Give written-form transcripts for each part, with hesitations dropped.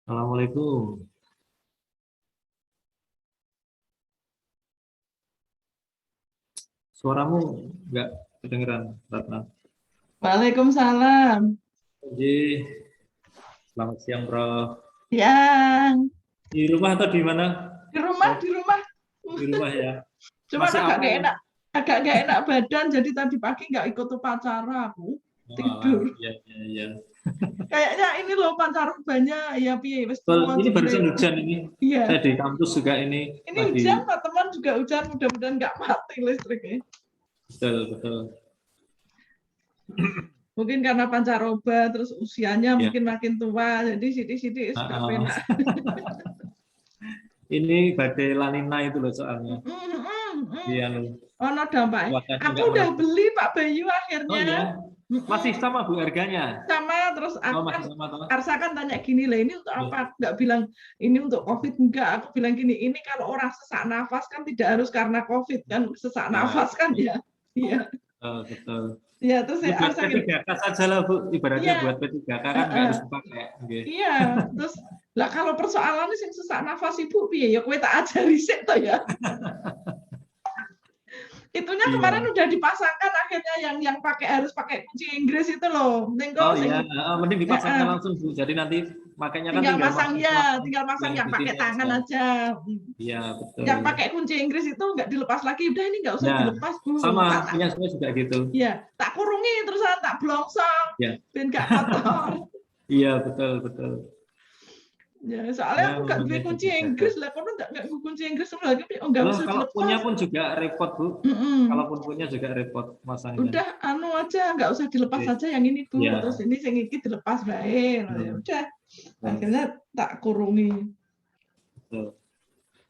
Assalamualaikum. Suaramu nggak kedengeran, Ratna. Waalaikumsalam. Jadi, selamat siang, Bro. Yang Di rumah atau di mana? di rumah, Oh, di rumah. di rumah ya. Cuma Masih agak aman gak ya? enak, badan. Jadi tadi pagi nggak ikut upacara aku Wah, tidur. iya, iya, iya. Kayaknya ini loh upacara banyak ya piye wis Well, tuwa ini barusan jebule. hujan ini. Saya Iya. di kampus juga ini Ini hujan, lagi. Pak teman juga hujan. Mudah-mudahan nggak mati listriknya. Betul, betul. Mungkin karena pancaroba, terus usianya Ya. mungkin makin tua, jadi sidik-sidik sudah penak. Ini badai lanina itu loh soalnya. Iya, loh. Oh, no dampaknya. Cuacanya Aku nggak udah menentu. beli Pak Bayu Oh akhirnya. iya, masih sama Bu harganya. Sama, terus Oh, aku kan masih sama, toh? Arsa kan tanya gini lah, ini untuk apa? Aku nggak bilang ini untuk COVID, enggak. Aku bilang gini, ini kalau orang sesak nafas kan tidak harus karena COVID kan, sesak Ya, nafas kan ya. Iya. betul, betul. Iya, terus Ini saya buat Arsa gini, P3K saja lah, Bu. Ibaratnya iya, buat P3K kan nggak harus dipakai. Oke. iya. Terus lah kalau persoalannya sing sesak nafas Ibu piye ya kowe tak ajari sik to ya. Itunya Iya. kemarin udah dipasangkan akhirnya yang pakai harus pakai kunci Inggris itu loh. Oh Nengko iya, sing mending dipasangkan langsung, Bu. Jadi nanti makanya kan tinggal tinggal masang masang ya, pelan tinggal masang yang yang di pakai sini tangan aja. aja. Iya, betul. Yang pakai kunci Inggris itu nggak dilepas lagi, udah ini nggak usah Ya, dilepas Bu, sama tak punya saya juga gitu. ya tak kurungi terusan tak blongsong Ya, ben nggak kotor. iya, betul, betul. Ya Ya, soalnya aku nggak namanya beli kunci juga gagal. Inggris lah, kono nggak kunci Inggris lagi, oh nggak Loh, usah kalau punya dilepas. pun juga repot, Bu. Mm-mm. Kalaupun punya juga repot masangnya. Udah anu aja, nggak usah dilepas Oke. aja yang ini Bu, Iya, terus ini yang ini dilepas baik. Ya betul, udah, betul, akhirnya tak kurungi. betul.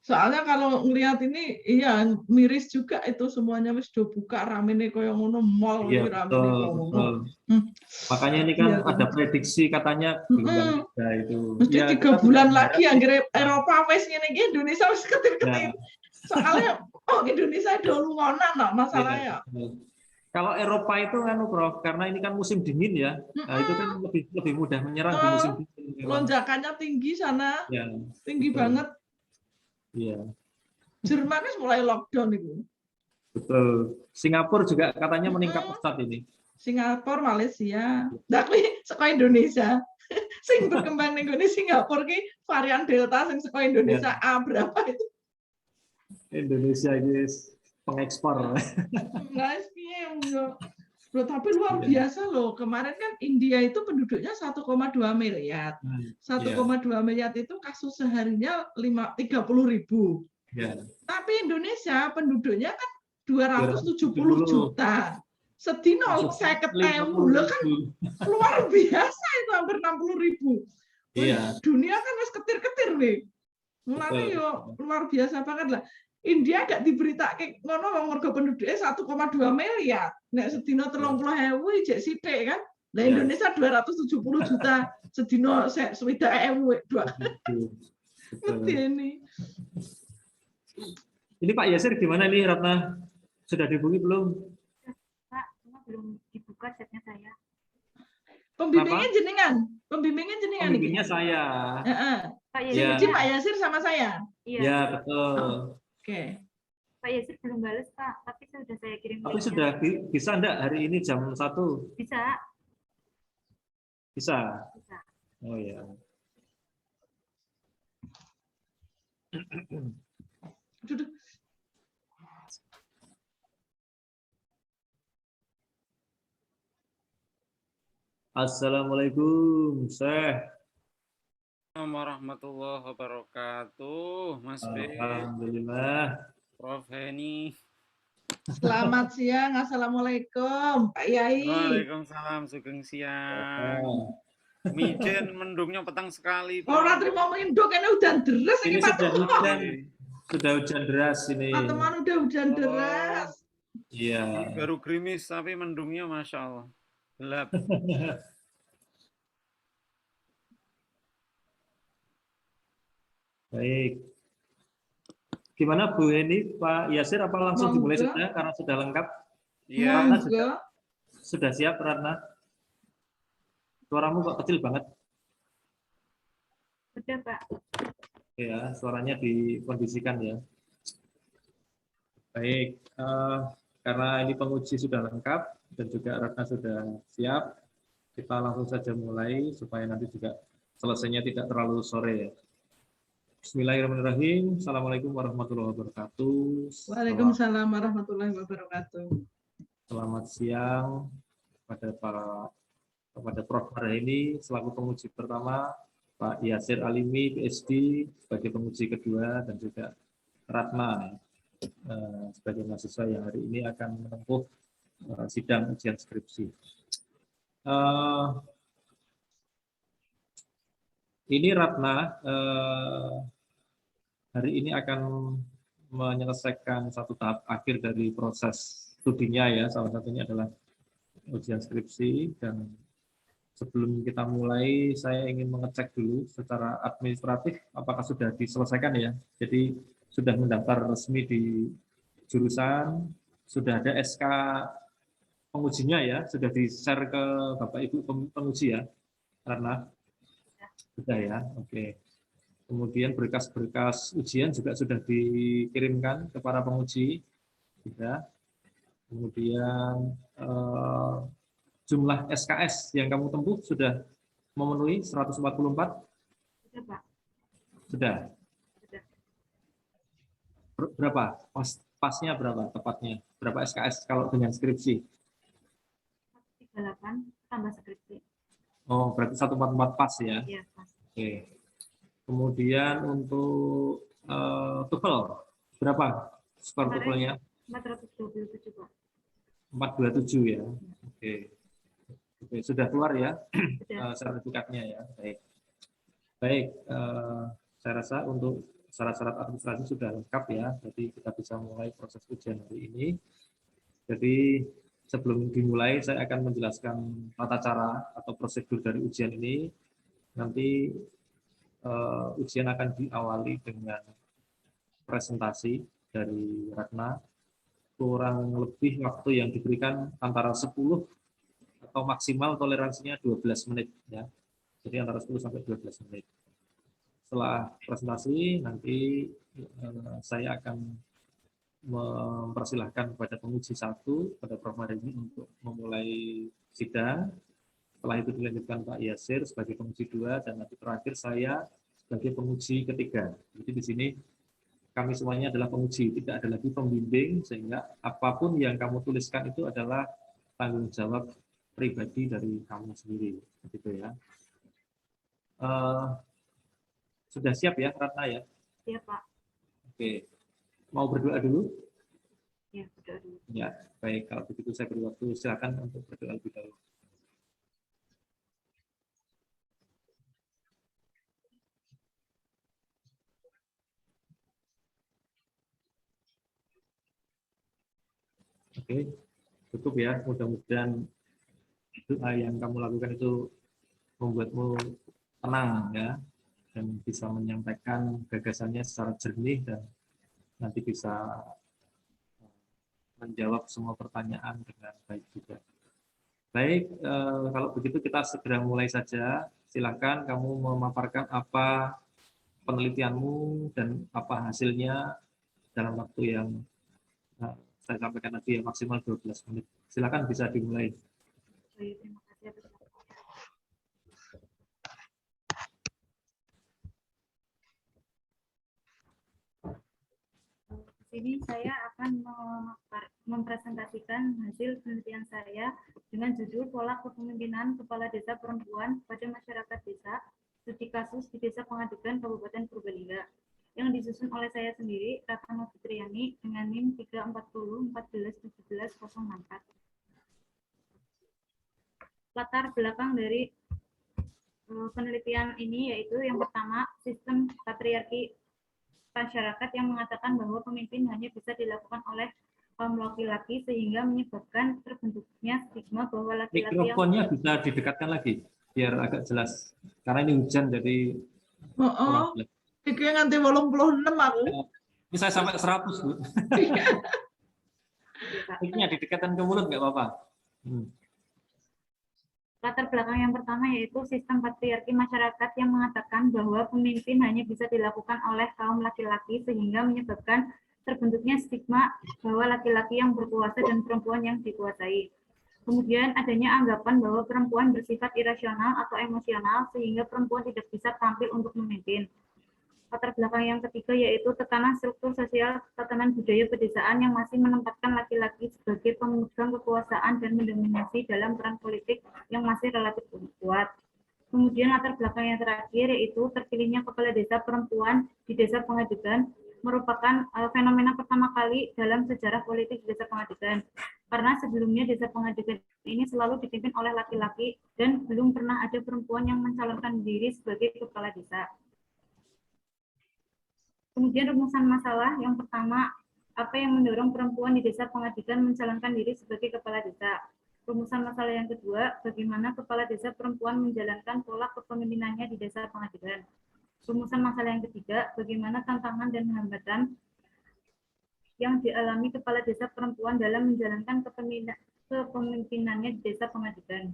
Soalnya kalau ngelihat ini, iya miris juga itu semuanya wis do buka rame nih koyo ngono mall Iya, iki rame nih betul, koyo ngono. betul. Makanya ini kan Iya tuh. ada prediksi katanya gelombang tiga itu. Mesti Ya, 3 kita tidak bulan berharap lagi sih. anggere Nah, Eropa wis ngene iki Indonesia wis ketir-ketir. ya, Soalnya oh Indonesia do lungonan no ya, masalahnya. betul. Kalau Eropa itu kan, Prof, karena ini kan musim dingin ya. Nah, itu kan lebih lebih mudah menyerang di musim dingin memang. Lonjakannya tinggi sana, Ya, tinggi betul. banget. Iya, Jerman wis mulai lockdown itu. betul. Singapura juga katanya meningkat pesat ini. Singapura, Malaysia. Tapi saka Indonesia. Sing berkembang ning gone Singapura ki varian Delta sing saka Indonesia Ya, A berapa itu? Indonesia ini pengekspor. Guys, piye yo. Loh, tapi luar Iya. biasa loh. Kemarin kan India itu penduduknya 1,2 miliar. Iya, 1,2 miliar itu kasus seharinya 30.000. iya. Tapi Indonesia penduduknya kan 270 270 juta. Sedino masuk saya 50 ketemu kan ribu. luar biasa itu hampir 60.000. Iya, Dunia kan harus ketir-ketir nih. Mulane betul. yo luar biasa banget lah. India gak diberitake ngono wong mergo penduduknya 1,2 miliar. Nek sedina 30.000 jek sithik kan. Lah Ya. Indonesia 270 juta sedina 60.000 dua. Mesti ini. Ini Pak Yasir gimana nih, Ratna? Sudah dihubungi belum? Pak, cuma belum dibuka chatnya saya. Pembimbingnya jenengan. Pembimbingnya jenengan iki. Pembimbingnya saya. Heeh. Pak Sing Yasir, uji Pak Yasir sama saya. iya. Ya, betul. Oke. Pak Yasir belum balas Pak, tapi sudah saya kirim. Tapi linknya. sudah bisa enggak hari ini jam 1? Bisa. Bisa. Bisa. Oh ya. Duduk. Assalamualaikum, Syekh. Warahmatullahi wabarakatuh, Mas B, Alhamdulillah. Prof Heni. Selamat siang. Assalamualaikum Pak Yai. Waalaikumsalam, sugeng siang. Mijen mendungnya petang sekali. Orang terima mendung karena hujan deras Ini ini Pak sudah teman. hujan. Sudah hujan deras ini. Pak teman udah hujan deras. Iya. Baru gerimis tapi mendungnya Masya Allah. Gelap. Baik. Gimana Bu Heni, Pak Yasir, apa langsung dimulai saja karena sudah lengkap? Iya. Ratna sudah siap, Ratna? Suaramu kok kecil banget. Udah, Pak. Ya, suaranya dikondisikan ya. Baik, karena ini penguji sudah lengkap dan juga Ratna sudah siap, kita langsung saja mulai supaya nanti juga selesainya tidak terlalu sore ya. Bismillahirrahmanirrahim. Assalamualaikum warahmatullahi wabarakatuh. Waalaikumsalam warahmatullahi wabarakatuh. Selamat siang kepada Prof. Marheni selaku penguji pertama, Pak Yasir Alimi PhD sebagai penguji kedua, dan juga Ratna sebagai mahasiswa yang hari ini akan menempuh sidang ujian skripsi. Ini Ratna hari ini akan menyelesaikan satu tahap akhir dari proses studinya ya, salah satunya adalah ujian skripsi. Dan sebelum kita mulai, saya ingin mengecek dulu secara administratif apakah sudah diselesaikan ya. Jadi sudah mendaftar resmi di jurusan, sudah ada SK pengujinya ya, sudah di-share ke Bapak Ibu penguji ya, karena sudah ya, oke. Kemudian berkas-berkas ujian juga sudah dikirimkan ke para penguji, sudah. Kemudian jumlah SKS yang kamu tempuh sudah memenuhi 144? Sudah, Pak. Sudah. Sudah. Berapa? Pasnya berapa tepatnya? Berapa SKS kalau dengan skripsi? 38 tambah skripsi. Oh, berarti 144 pas ya? Iya, Pak. Oke. Kemudian untuk TOEFL berapa skor TOEFL-nya? 427, Pak. 427 ya. Oke. Oke, sudah keluar ya Sudah. sertifikatnya ya. Baik. Baik, saya rasa untuk syarat-syarat administrasi sudah lengkap ya. Jadi kita bisa mulai proses ujian hari ini. Jadi sebelum dimulai saya akan menjelaskan tata cara atau prosedur dari ujian ini. Nanti ujian akan diawali dengan presentasi dari Ratna. Kurang lebih waktu yang diberikan antara 10 atau maksimal toleransinya 12 menit ya. Jadi antara 10 sampai 12 menit. Setelah presentasi nanti saya akan mempersilahkan kepada penguji 1 pada Prof. Marheni untuk memulai sidang. Setelah itu dilanjutkan Pak Yasir sebagai penguji 2, dan nanti terakhir saya sebagai penguji ketiga. Jadi di sini kami semuanya adalah penguji, tidak ada lagi pembimbing, sehingga apapun yang kamu tuliskan itu adalah tanggung jawab pribadi dari kamu sendiri, begitu ya. Sudah siap ya, Ratna ya? Siap, Pak. Oke, mau berdoa dulu? Ya, berdoa dulu. Ya, baik. Kalau begitu saya beri waktu, silakan untuk berdoa lebih dahulu. Oke, cukup ya. Mudah-mudahan doa yang kamu lakukan itu membuatmu tenang ya, dan bisa menyampaikan gagasannya secara jernih dan nanti bisa menjawab semua pertanyaan dengan baik juga. Baik, kalau begitu kita segera mulai saja. Silakan kamu memaparkan apa penelitianmu dan apa hasilnya dalam waktu yang saya sampaikan tadi ya, maksimal 12 menit. Silakan bisa dimulai. Baik, terima kasih atas waktunya. Di sini saya akan mempresentasikan hasil penelitian saya dengan judul Pola Kepemimpinan Kepala Desa Perempuan pada Masyarakat Desa, Studi Kasus di Desa Pengadegan Kabupaten Purbalingga, yang disusun oleh saya sendiri, Ratna Fitriani, dengan NIM 34014171064. Latar belakang dari penelitian ini yaitu yang pertama, sistem patriarki masyarakat yang mengatakan bahwa pemimpin hanya bisa dilakukan oleh kaum laki-laki sehingga menyebabkan terbentuknya stigma bahwa laki-laki Mikrofonnya bisa didekatkan lagi biar agak jelas. Karena ini hujan jadi kurang jelas. Iki nganti 86 aku. Ini saya sampai 100, Bu. Mic-nya didekatkan ke mulut nggak apa-apa. Latar belakang yang pertama yaitu sistem patriarki masyarakat yang mengatakan bahwa pemimpin hanya bisa dilakukan oleh kaum laki-laki sehingga menyebabkan terbentuknya stigma bahwa laki-laki yang berkuasa dan perempuan yang dikuasai. Kemudian adanya anggapan bahwa perempuan bersifat irasional atau emosional sehingga perempuan tidak bisa tampil untuk memimpin. Latar belakang yang ketiga yaitu tekanan struktur sosial tatanan budaya pedesaan yang masih menempatkan laki-laki sebagai pemegang kekuasaan dan mendominasi dalam peran politik yang masih relatif kuat. Kemudian latar belakang yang terakhir yaitu terpilihnya kepala desa perempuan di desa Pengadegan merupakan fenomena pertama kali dalam sejarah politik desa Pengadegan. Karena sebelumnya desa Pengadegan ini selalu dipimpin oleh laki-laki dan belum pernah ada perempuan yang mencalonkan diri sebagai kepala desa. Kemudian rumusan masalah yang pertama, apa yang mendorong perempuan di desa Pengadegan mencalonkan diri sebagai kepala desa? Rumusan masalah yang kedua, bagaimana kepala desa perempuan menjalankan pola kepemimpinannya di desa Pengadegan? Rumusan masalah yang ketiga, bagaimana tantangan dan hambatan yang dialami kepala desa perempuan dalam menjalankan kepemimpinannya di desa Pengadegan?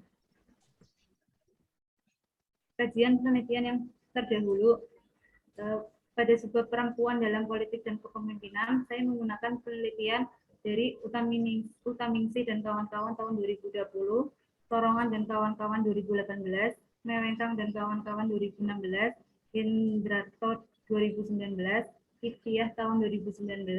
Kajian penelitian yang terdahulu, pada sebuah perempuan dalam politik dan kepemimpinan, saya menggunakan penelitian dari Utaningsih dan kawan-kawan tahun 2020, Torongan dan kawan-kawan 2018, Mewengkang dan kawan-kawan 2016, Indrato 2019, Iftiyah tahun 2019,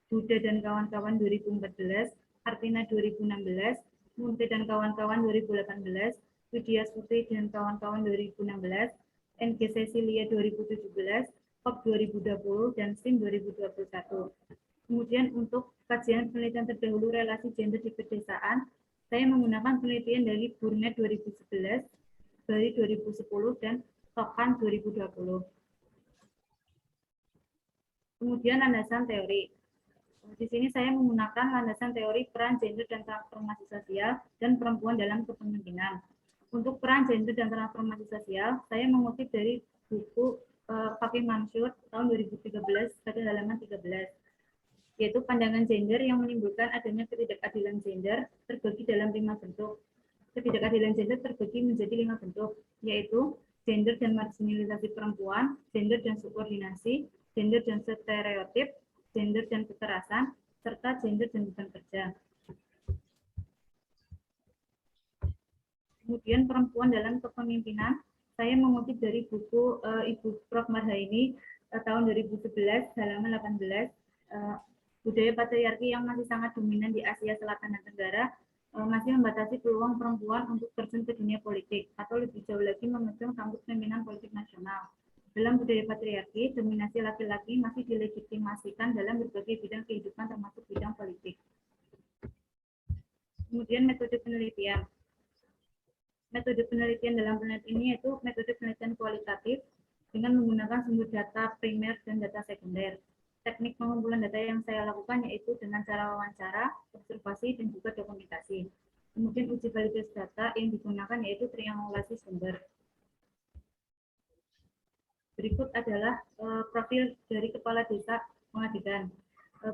Buddha dan kawan-kawan 2014, Artina 2016, Munte dan kawan-kawan 2018, Widya Suti dan kawan-kawan 2016, NG Cecilia 2017, POP 2020, dan SIM 2021. Kemudian untuk kajian penelitian terdahulu relasi gender di pedesaan, saya menggunakan penelitian dari Burnett 2011, Bali 2010, dan Tokan 2020. Kemudian landasan teori. Di sini saya menggunakan landasan teori peran gender dan transformasi sosial dan perempuan dalam kepemimpinan. Untuk peran gender dan transformasi sosial, saya mengutip dari buku Fakih Mansur tahun 2013 pada halaman 13, yaitu pandangan gender yang menimbulkan adanya ketidakadilan gender terbagi dalam 5 bentuk. Ketidakadilan gender terbagi menjadi 5 bentuk, yaitu gender dan marginalisasi perempuan, gender dan subordinasi, gender dan stereotip, gender dan kekerasan, serta gender dan beban kerja. Kemudian perempuan dalam kepemimpinan, saya mengutip dari buku Ibu Prof. Marhaini tahun 2011, halaman 18, budaya patriarki yang masih sangat dominan di Asia Selatan dan Tenggara masih membatasi peluang perempuan untuk terjun ke dunia politik, atau lebih jauh lagi memegang tampuk pimpinan politik nasional. Dalam budaya patriarki, dominasi laki-laki masih dilegitimasikan dalam berbagai bidang kehidupan termasuk bidang politik. Kemudian metode penelitian. Metode penelitian dalam penelitian ini yaitu metode penelitian kualitatif dengan menggunakan sumber data primer dan data sekunder. Teknik pengumpulan data yang saya lakukan yaitu dengan cara wawancara, observasi, dan juga dokumentasi. Kemudian uji validitas data yang digunakan yaitu triangulasi sumber. Berikut adalah profil dari Kepala Desa Pengadegan.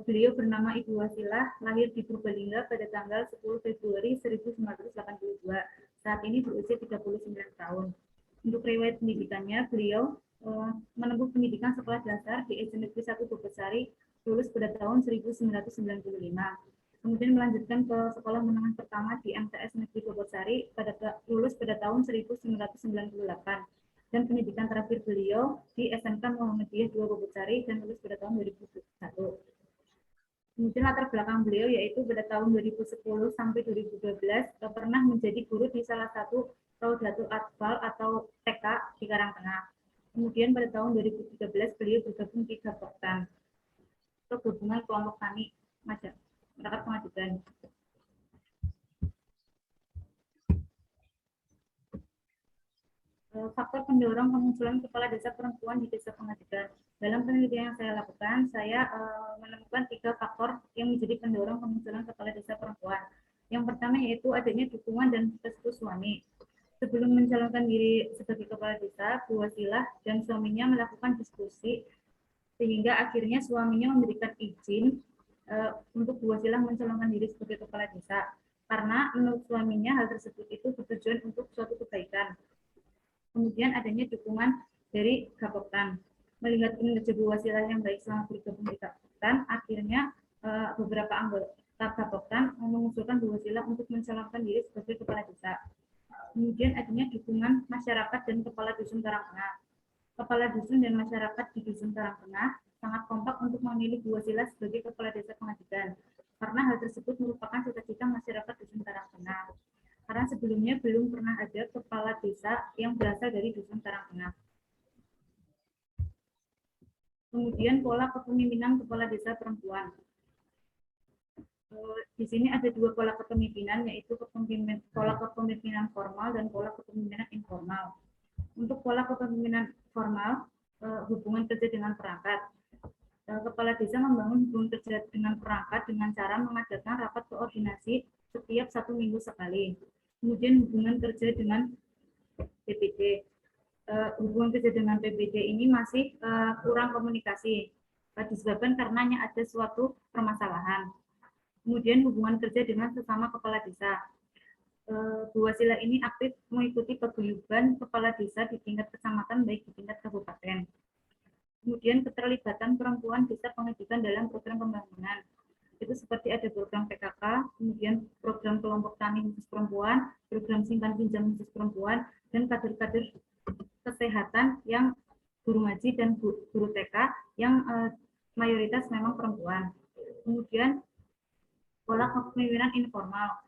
Beliau bernama Ibu Wasilah, lahir di Purbalingga pada tanggal 10 Februari 1982. Saat ini berusia 39 tahun. Untuk riwayat pendidikannya, beliau menempuh pendidikan sekolah dasar di SD Negeri 1 Bogorsari, lulus pada tahun 1995. Kemudian melanjutkan ke sekolah menengah pertama di MTS Negeri Bogorsari, lulus pada tahun 1998. Dan pendidikan terakhir beliau di SMK Muhammadiyah 2 Bogorsari dan lulus pada tahun 2001. Kemudian latar belakang beliau yaitu pada tahun 2010 sampai 2012 pernah menjadi guru di salah satu Raudatul Atfal atau TK di Karangtengah. Kemudian pada tahun 2013 beliau bergabung di Gapoktan atau Gabungan Kelompok Tani Masyarakat Pengadegan. Faktor pendorong kemunculan kepala desa perempuan di desa Pengadegan. Dalam penelitian yang saya lakukan, saya menemukan 3 faktor yang menjadi pendorong kemunculan kepala desa perempuan. Yang pertama yaitu adanya dukungan dan restu suami. Sebelum mencalonkan diri sebagai kepala desa, Bu Wasilah dan suaminya melakukan diskusi sehingga akhirnya suaminya memberikan izin untuk Bu Wasilah mencalonkan diri sebagai kepala desa. karena menurut suaminya hal tersebut itu bertujuan untuk suatu kebaikan. Kemudian adanya dukungan dari Gapoktan. Melihat kinerja Bu Wasilah yang baik selama bergabung di Gapoktan, akhirnya beberapa anggota Gapoktan mengusulkan Bu Wasilah untuk mencalonkan diri sebagai kepala desa. Kemudian adanya dukungan masyarakat dan kepala dusun Karangtengah. Kepala dusun dan masyarakat di dusun Karangtengah sangat kompak untuk memilih Bu Wasilah sebagai kepala desa Pengadikan, karena hal tersebut merupakan cita-cita masyarakat dusun Karangtengah. Karena sebelumnya belum pernah ada kepala desa yang berasal dari dusun Karangtengah. Kemudian pola kepemimpinan kepala desa perempuan. Di sini ada dua pola kepemimpinan, yaitu pola kepemimpinan formal dan pola kepemimpinan informal. Untuk pola kepemimpinan formal, hubungan kerja dengan perangkat. Kepala desa membangun hubungan kerja dengan perangkat dengan cara mengadakan rapat koordinasi setiap 1 minggu sekali. Kemudian hubungan kerja dengan PPD. Hubungan kerja dengan PPD ini masih kurang komunikasi, disebabkan karenanya ada suatu permasalahan. Kemudian hubungan kerja dengan sesama kepala desa. Bu Wasilah ini aktif mengikuti paguyuban kepala desa di tingkat kecamatan baik di tingkat kabupaten. Kemudian keterlibatan perempuan desa Pengadikan dalam program pembangunan. Itu seperti ada program PKK, kemudian program kelompok tani khusus perempuan, program simpan pinjam khusus perempuan, dan kader-kader kesehatan yang guru ngaji dan guru TK yang mayoritas memang perempuan. Kemudian pola kepemimpinan informal.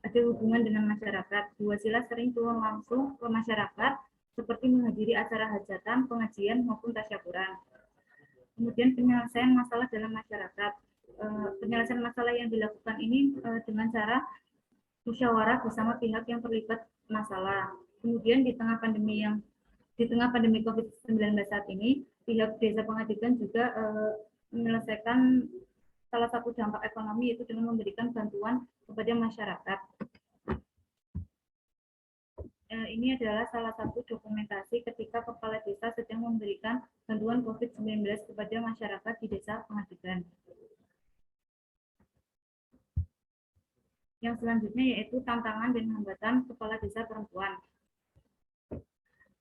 Ada hubungan dengan masyarakat. Bu Wasilah sering turun langsung ke masyarakat, seperti menghadiri acara hajatan, pengajian, maupun tasyakuran. Kemudian penyelesaian masalah dalam masyarakat. Penyelesaian masalah yang dilakukan ini dengan cara musyawarah bersama pihak yang terlibat masalah. Kemudian di tengah pandemi COVID-19 saat ini, pihak Desa Pengadikan juga menyelesaikan salah satu dampak ekonomi, yaitu dengan memberikan bantuan kepada masyarakat. Ini adalah salah satu dokumentasi ketika kepala desa sedang memberikan bantuan COVID-19 kepada masyarakat di Desa Pengadikan. Yang selanjutnya yaitu tantangan dan hambatan kepala desa perempuan.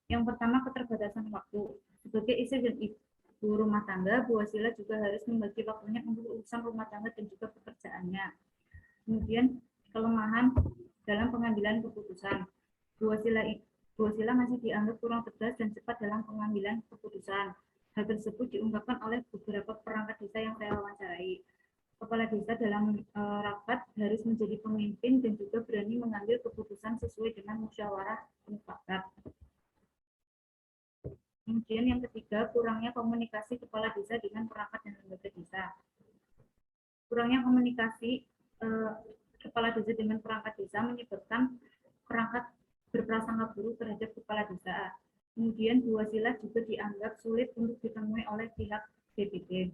Yang pertama, keterbatasan waktu. Sebagai istri dan ibu rumah tangga, Bu Wasilah juga harus membagi waktunya untuk urusan rumah tangga dan juga pekerjaannya. Kemudian kelemahan dalam pengambilan keputusan. Bu Wasilah masih dianggap kurang tegas dan cepat dalam pengambilan keputusan. Hal tersebut diungkapkan oleh beberapa perangkat desa yang saya wawancarai. Kepala desa dalam rapat harus menjadi pemimpin dan juga berani mengambil keputusan sesuai dengan musyawarah mufakat. Kemudian yang ketiga, kurangnya komunikasi kepala desa dengan perangkat dan lembaga desa. Kurangnya komunikasi kepala desa dengan perangkat desa menyebabkan perangkat berprasangka buruk terhadap kepala desa. Kemudian Bu Wasilah juga dianggap sulit untuk ditemui oleh pihak BPD.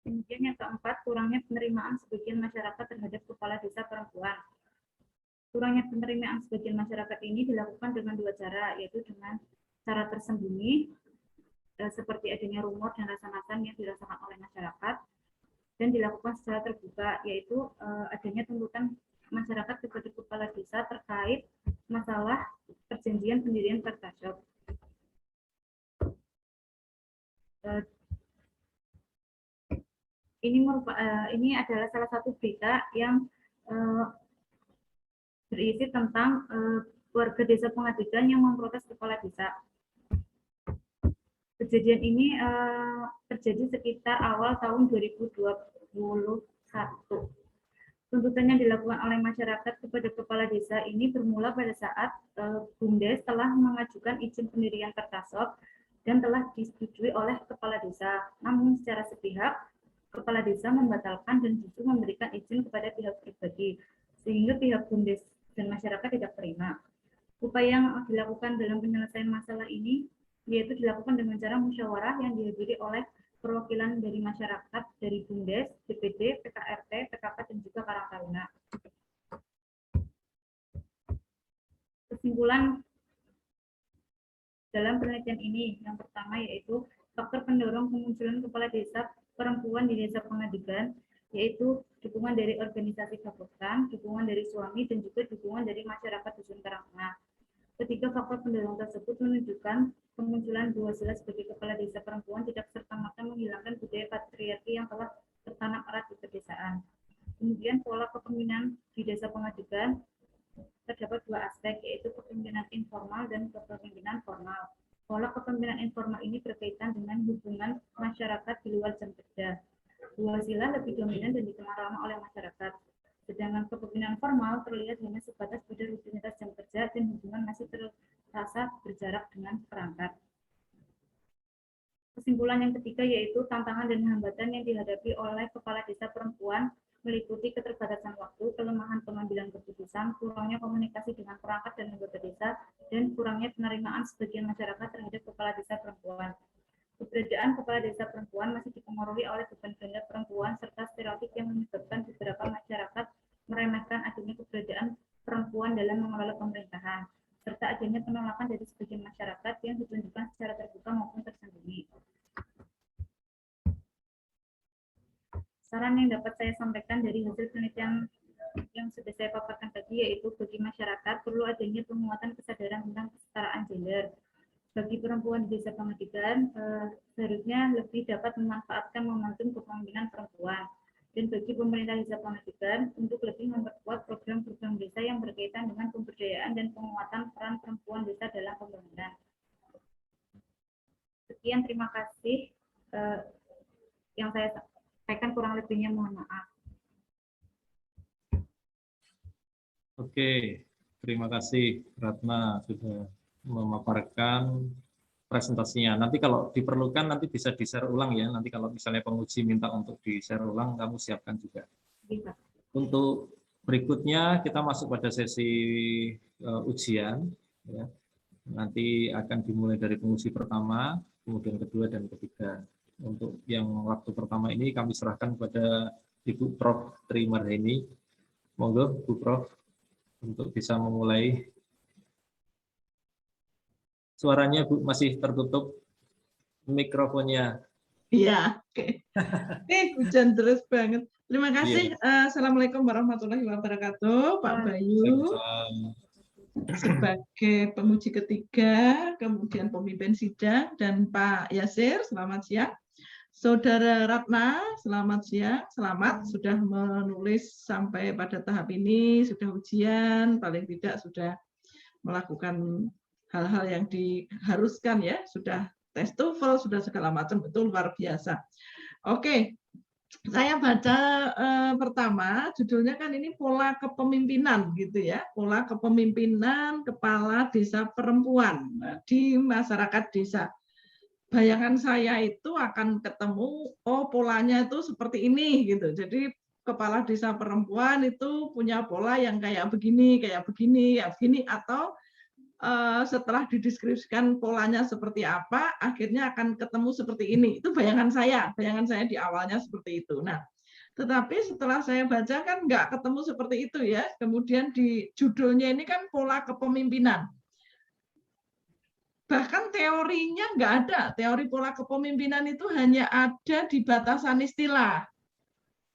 Kemudian yang keempat, kurangnya penerimaan sebagian masyarakat terhadap kepala desa perempuan. Kurangnya penerimaan sebagian masyarakat ini dilakukan dengan dua cara, yaitu dengan cara tersembunyi, seperti adanya rumor dan rasa-rasa yang dirasakan oleh masyarakat, dan dilakukan secara terbuka, yaitu adanya tuntutan masyarakat kepada kepala desa terkait masalah perjanjian pendirian Pertashop. Ini adalah salah satu berita yang berisi tentang warga desa Pengadikan yang memprotes kepala desa. Kejadian ini terjadi sekitar awal tahun 2021. Tuntutan yang dilakukan oleh masyarakat kepada kepala desa ini bermula pada saat BUMDes telah mengajukan izin pendirian Pertashop dan telah disetujui oleh kepala desa. Namun secara sepihak, kepala desa membatalkan dan justru memberikan izin kepada pihak pribadi, sehingga pihak BUMDes dan masyarakat tidak terima. Upaya yang dilakukan dalam penyelesaian masalah ini yaitu dilakukan dengan cara musyawarah yang dihadiri oleh perwakilan dari masyarakat, dari BUMDes, DPD, PKRT, PKK, dan juga Karang Taruna. Kesimpulan dalam penelitian ini, yang pertama yaitu faktor pendorong kemunculan kepala desa perempuan di Desa Pengadikan, yaitu dukungan dari organisasi gabungan, dukungan dari suami, dan juga dukungan dari masyarakat dusun Karangtengah. Ketiga faktor pendorong tersebut menunjukkan kemunculan dua sila sebagai kepala desa perempuan tidak serta-merta menghilangkan budaya patriarki yang telah tertanam erat di pedesaan. Kemudian pola kepemimpinan di desa pengajikan terdapat dua aspek, yaitu kepemimpinan informal dan kepemimpinan formal. Pola kepemimpinan informal ini berkaitan dengan hubungan masyarakat di luar jam kerja. Dua sila lebih dominan dan dikenal ramah oleh masyarakat. Sedangkan kepemimpinan formal terlihat hanya sebatas pada rutinitas jam kerja dan hubungan masih terasa berjarak dengan perangkat. Kesimpulan yang ketiga yaitu tantangan dan hambatan yang dihadapi oleh kepala desa perempuan meliputi keterbatasan waktu, kelemahan pengambilan keputusan, kurangnya komunikasi dengan perangkat dan anggota desa, dan kurangnya penerimaan sebagian masyarakat terhadap kepala desa perempuan. Keberadaan kepala desa perempuan masih dipengaruhi oleh beban ganda perempuan serta stereotip yang menyebabkan beberapa masyarakat meremehkan adanya keberadaan perempuan dalam mengelola pemerintahan, serta adanya penolakan dari sebagian masyarakat yang ditunjukkan secara terbuka maupun tersembunyi. Saran yang dapat saya sampaikan dari hasil penelitian yang sudah saya paparkan tadi yaitu bagi masyarakat perlu adanya penguatan kesadaran tentang kesetaraan gender. Bagi perempuan di desa Pangadigan, seharusnya lebih dapat memanfaatkan momentum kepemimpinan perempuan. Dan bagi pemerintah desa Pangadigan untuk lebih memperkuat program-program desa yang berkaitan dengan pemberdayaan dan penguatan peran perempuan desa dalam pembangunan. Sekian, terima kasih yang saya sampaikan, kurang lebihnya mohon maaf. Oke, terima kasih Ratna sudah memaparkan presentasinya. Nanti kalau diperlukan nanti bisa di-share ulang ya. Nanti kalau misalnya penguji minta untuk di-share ulang, kamu siapkan juga. Bisa. Untuk berikutnya kita masuk pada sesi ujian. Ya. Nanti akan dimulai dari penguji pertama, kemudian kedua dan ketiga. Untuk yang waktu pertama ini kami serahkan kepada Ibu Prof. Tri Marheni. Monggo Bu Prof untuk bisa memulai. Suaranya Bu masih tertutup mikrofonnya. Iya, oke. Hujan terus banget. Terima kasih. Assalamualaikum warahmatullahi wabarakatuh, Pak Bayu. Sebagai penguji ketiga, kemudian pemimpin sidang, dan Pak Yasir, selamat siang. Saudara Ratna, selamat siang. Selamat sudah menulis sampai pada tahap ini, sudah ujian, paling tidak sudah melakukan hal-hal yang diharuskan ya, sudah tes TOEFL, sudah segala macam, betul luar biasa. Oke, saya baca pertama, judulnya kan ini pola kepemimpinan gitu ya, pola kepemimpinan kepala desa perempuan di masyarakat desa. Bayangan saya itu akan ketemu, oh polanya itu seperti ini gitu. Jadi kepala desa perempuan itu punya pola yang kayak begini, atau setelah dideskripsikan polanya seperti apa, akhirnya akan ketemu seperti ini. Itu bayangan saya di awalnya seperti itu. Nah, tetapi setelah saya baca kan nggak ketemu seperti itu ya. Kemudian di judulnya ini kan pola kepemimpinan. Bahkan teorinya nggak ada. Teori pola kepemimpinan itu hanya ada di batasan istilah.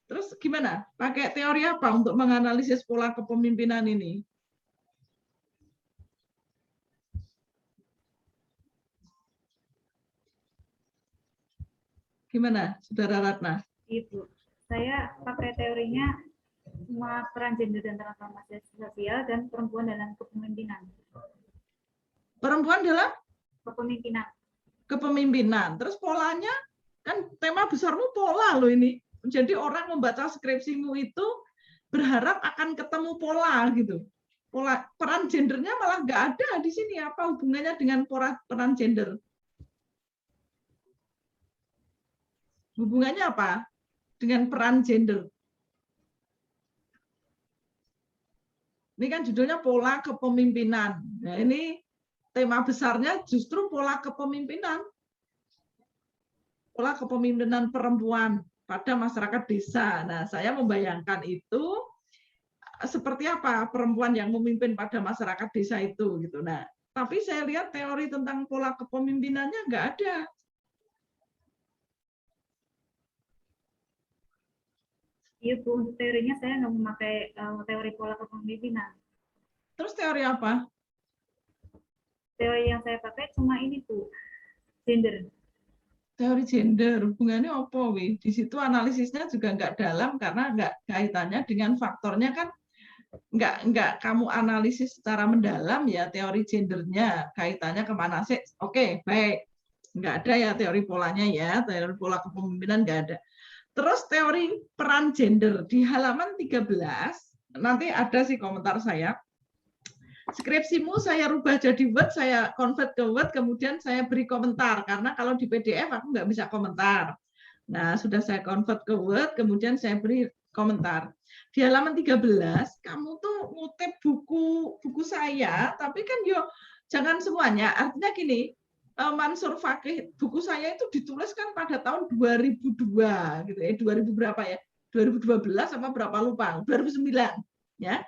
Terus gimana? Pakai teori apa untuk menganalisis pola kepemimpinan ini? Gimana, Saudara Ratna? Ibu, saya pakai teorinya cuma peran gender dan transformasi sosial dan perempuan dalam kepemimpinan. Perempuan dalam Kepemimpinan. Kepemimpinan. Terus polanya, kan tema besarmu pola loh ini. Jadi orang membaca skripsimu itu berharap akan ketemu pola gitu. Pola, peran gendernya malah nggak ada di sini. Apa hubungannya dengan peran gender? Hubungannya apa dengan peran gender? Ini kan judulnya pola kepemimpinan. Nah, ini tema besarnya justru pola kepemimpinan. Pola kepemimpinan perempuan pada masyarakat desa. Nah, saya membayangkan itu seperti apa perempuan yang memimpin pada masyarakat desa itu gitu. Nah, tapi saya lihat teori tentang pola kepemimpinannya nggak ada. Iya Bu, untuk teorinya saya nggak memakai teori pola kepemimpinan. Terus teori apa? Teori yang saya pakai cuma ini Bu, gender. Teori gender, hubungannya apa, Wi? Di situ analisisnya juga nggak dalam karena nggak kaitannya dengan faktornya kan nggak kamu analisis secara mendalam ya teori gendernya kaitannya kemana sih? Oke, baik. Nggak ada ya teori polanya ya, teori pola kepemimpinan nggak ada. Terus teori peran gender di halaman 13, nanti ada sih komentar saya. Skripsimu saya rubah jadi Word, saya convert ke Word, kemudian saya beri komentar. Karena kalau di PDF aku nggak bisa komentar. Nah, sudah saya convert ke Word, kemudian saya beri komentar. Di halaman 13, kamu tuh ngutip buku saya, tapi kan yo jangan semuanya. Artinya gini, Mansur Fakih, buku saya itu ditulis kan pada tahun 2002 gitu ya, 2000 berapa ya? 2012 sama berapa lupa, 2009 ya.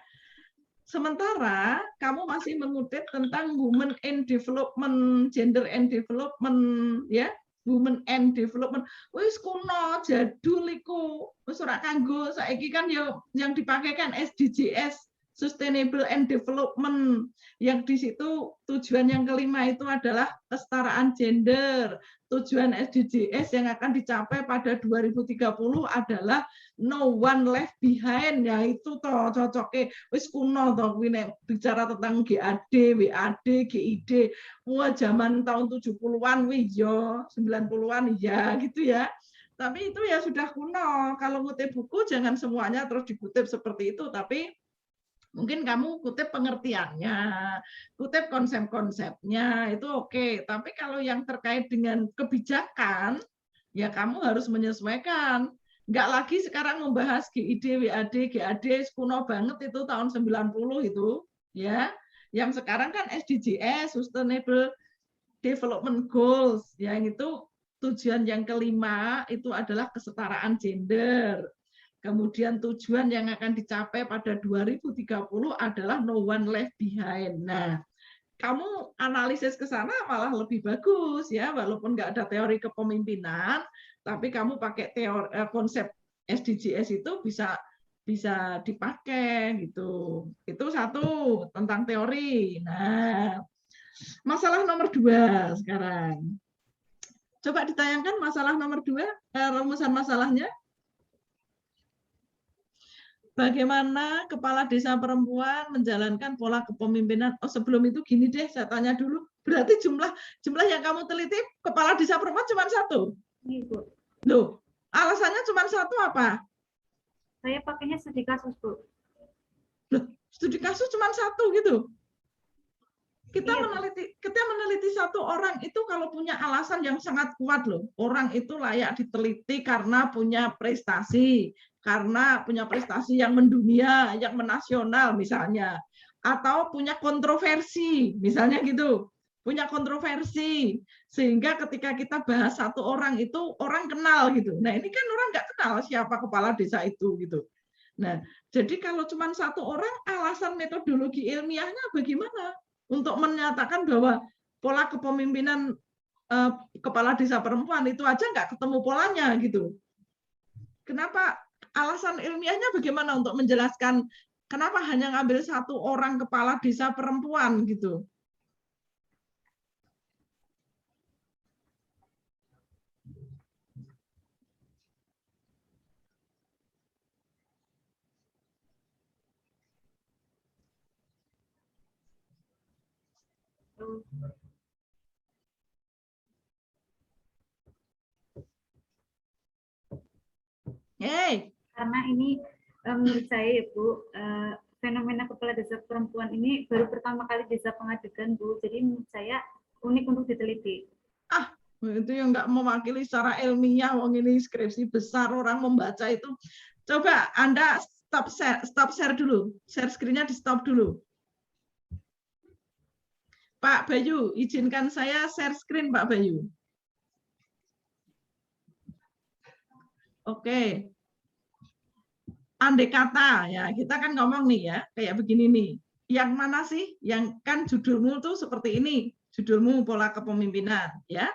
Sementara kamu masih mengutip tentang women and development, gender and development ya, women and development. Wis kuno, jadul iku. Wis ora kanggo saiki kan yo yang dipakai kan SDGs, Sustainable and Development. Yang di situ tujuan yang kelima itu adalah kesetaraan gender. Tujuan SDGs yang akan dicapai pada 2030 adalah no one left behind. Ya itu toh cocoknya wis kuno toh bicara tentang GAD, WAD, GID. Wah zaman tahun 70-an wih yo, 90-an ya gitu ya. Tapi itu ya sudah kuno. Kalau ngutip buku jangan semuanya terus dikutip seperti itu, tapi mungkin kamu kutip pengertiannya, kutip konsep-konsepnya, itu oke. Tapi kalau yang terkait dengan kebijakan, ya kamu harus menyesuaikan. Nggak lagi sekarang membahas GID, WAD, GAD, kuno banget itu tahun 90 itu. Ya, yang sekarang kan SDGs, Sustainable Development Goals, yang itu tujuan yang kelima itu adalah kesetaraan gender. Kemudian tujuan yang akan dicapai pada 2030 adalah no one left behind. Nah, kamu analisis ke sana malah lebih bagus ya, walaupun nggak ada teori kepemimpinan, tapi kamu pakai teori konsep SDGs itu bisa dipakai gitu. Itu satu tentang teori. Nah, masalah nomor 2 sekarang. Coba ditayangkan masalah nomor 2, rumusan masalahnya. Bagaimana kepala desa perempuan menjalankan pola kepemimpinan? Oh, sebelum itu gini deh, saya tanya dulu. Berarti jumlah yang kamu teliti kepala desa perempuan cuma 1? Iya, Bu. Loh, alasannya cuma 1 apa? Saya pakainya studi kasus, Bu. Loh, studi kasus cuma 1 gitu. Kita Iya, meneliti 1 orang itu kalau punya alasan yang sangat kuat loh. Orang itu layak diteliti karena punya prestasi, karena punya prestasi yang mendunia, yang menasional misalnya, atau punya kontroversi, misalnya gitu. Punya kontroversi sehingga ketika kita bahas 1 orang itu orang kenal gitu. Nah, ini kan orang nggak kenal siapa kepala desa itu gitu. Nah, jadi kalau cuma 1 orang, alasan metodologi ilmiahnya bagaimana? Untuk menyatakan bahwa pola kepemimpinan kepala desa perempuan itu aja nggak ketemu polanya gitu. Kenapa alasan ilmiahnya bagaimana untuk menjelaskan kenapa hanya ngambil 1 orang kepala desa perempuan gitu? Hey. Karena ini menurut saya ya Bu, fenomena kepala desa perempuan ini baru pertama kali desa Pengadegan Bu, jadi menurut saya unik untuk diteliti. Ah, itu yang nggak mewakili secara ilmiah, wong ini skripsi besar orang membaca itu. Coba Anda stop share dulu, share screen-nya di stop dulu. Pak Bayu, izinkan saya share screen Pak Bayu. Oke. Andai kata ya, kita kan ngomong nih ya, kayak begini nih. Yang mana sih? Yang kan judulmu tuh seperti ini, judulmu pola kepemimpinan ya.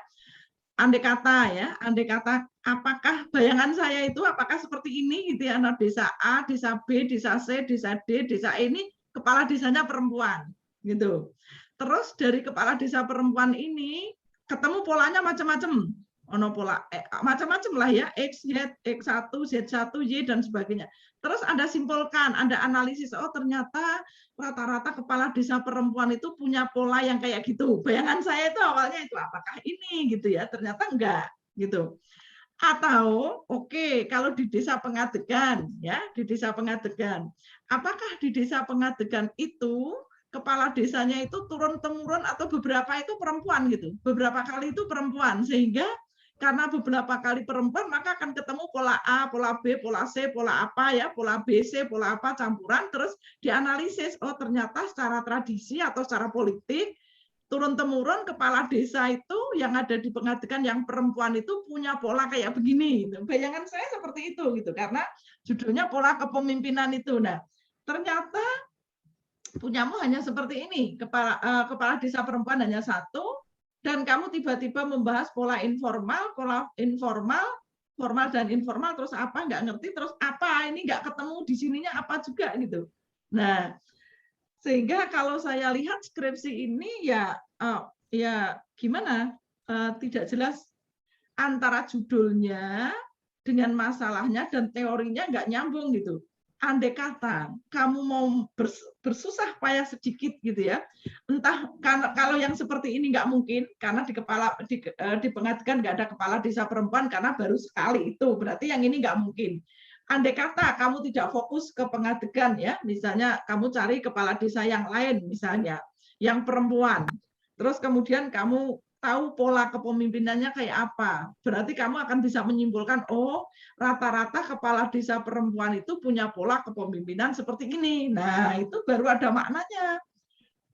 andai kata ya, andai kata apakah bayangan saya itu apakah seperti ini gitu ya, anak desa A, desa B, desa C, desa D, desa E ini kepala desanya perempuan gitu. Terus dari kepala desa perempuan ini ketemu polanya macam-macam. Ono pola macam-macam lah ya, X, Y, X1, Z1, Y dan sebagainya. Terus Anda simpulkan, Anda analisis, oh ternyata rata-rata kepala desa perempuan itu punya pola yang kayak gitu. Bayangan saya itu awalnya itu apakah ini gitu ya, ternyata enggak gitu. Atau oke, kalau di desa pengadegan ya, di desa pengadegan, apakah di desa pengadegan itu kepala desanya itu turun temurun atau beberapa itu perempuan gitu, beberapa kali itu perempuan, sehingga karena beberapa kali perempuan maka akan ketemu pola A, pola B, pola C, pola apa ya, pola B, C, pola apa campuran, terus dianalisis, oh ternyata secara tradisi atau secara politik turun temurun kepala desa itu yang ada di pengadegan yang perempuan itu punya pola kayak begini. Bayangan saya seperti itu gitu, karena judulnya pola kepemimpinan itu. Nah, ternyata punyamu hanya seperti ini, kepala desa perempuan hanya satu, dan kamu tiba-tiba membahas pola informal, formal dan informal, terus apa nggak ngerti, terus apa ini nggak ketemu di sininya apa juga gitu. Nah, sehingga kalau saya lihat skripsi ini ya gimana, tidak jelas antara judulnya dengan masalahnya dan teorinya nggak nyambung gitu. Andai kata kamu mau bersusah payah sedikit gitu ya, entah kalau yang seperti ini nggak mungkin karena di pengadegan nggak ada kepala desa perempuan karena baru sekali itu, berarti yang ini nggak mungkin. Andai kata kamu tidak fokus ke pengadegan ya, misalnya kamu cari kepala desa yang lain misalnya, yang perempuan, terus kemudian kamu tahu pola kepemimpinannya kayak apa, berarti kamu akan bisa menyimpulkan, oh rata-rata kepala desa perempuan itu punya pola kepemimpinan seperti ini. Nah, itu baru ada maknanya.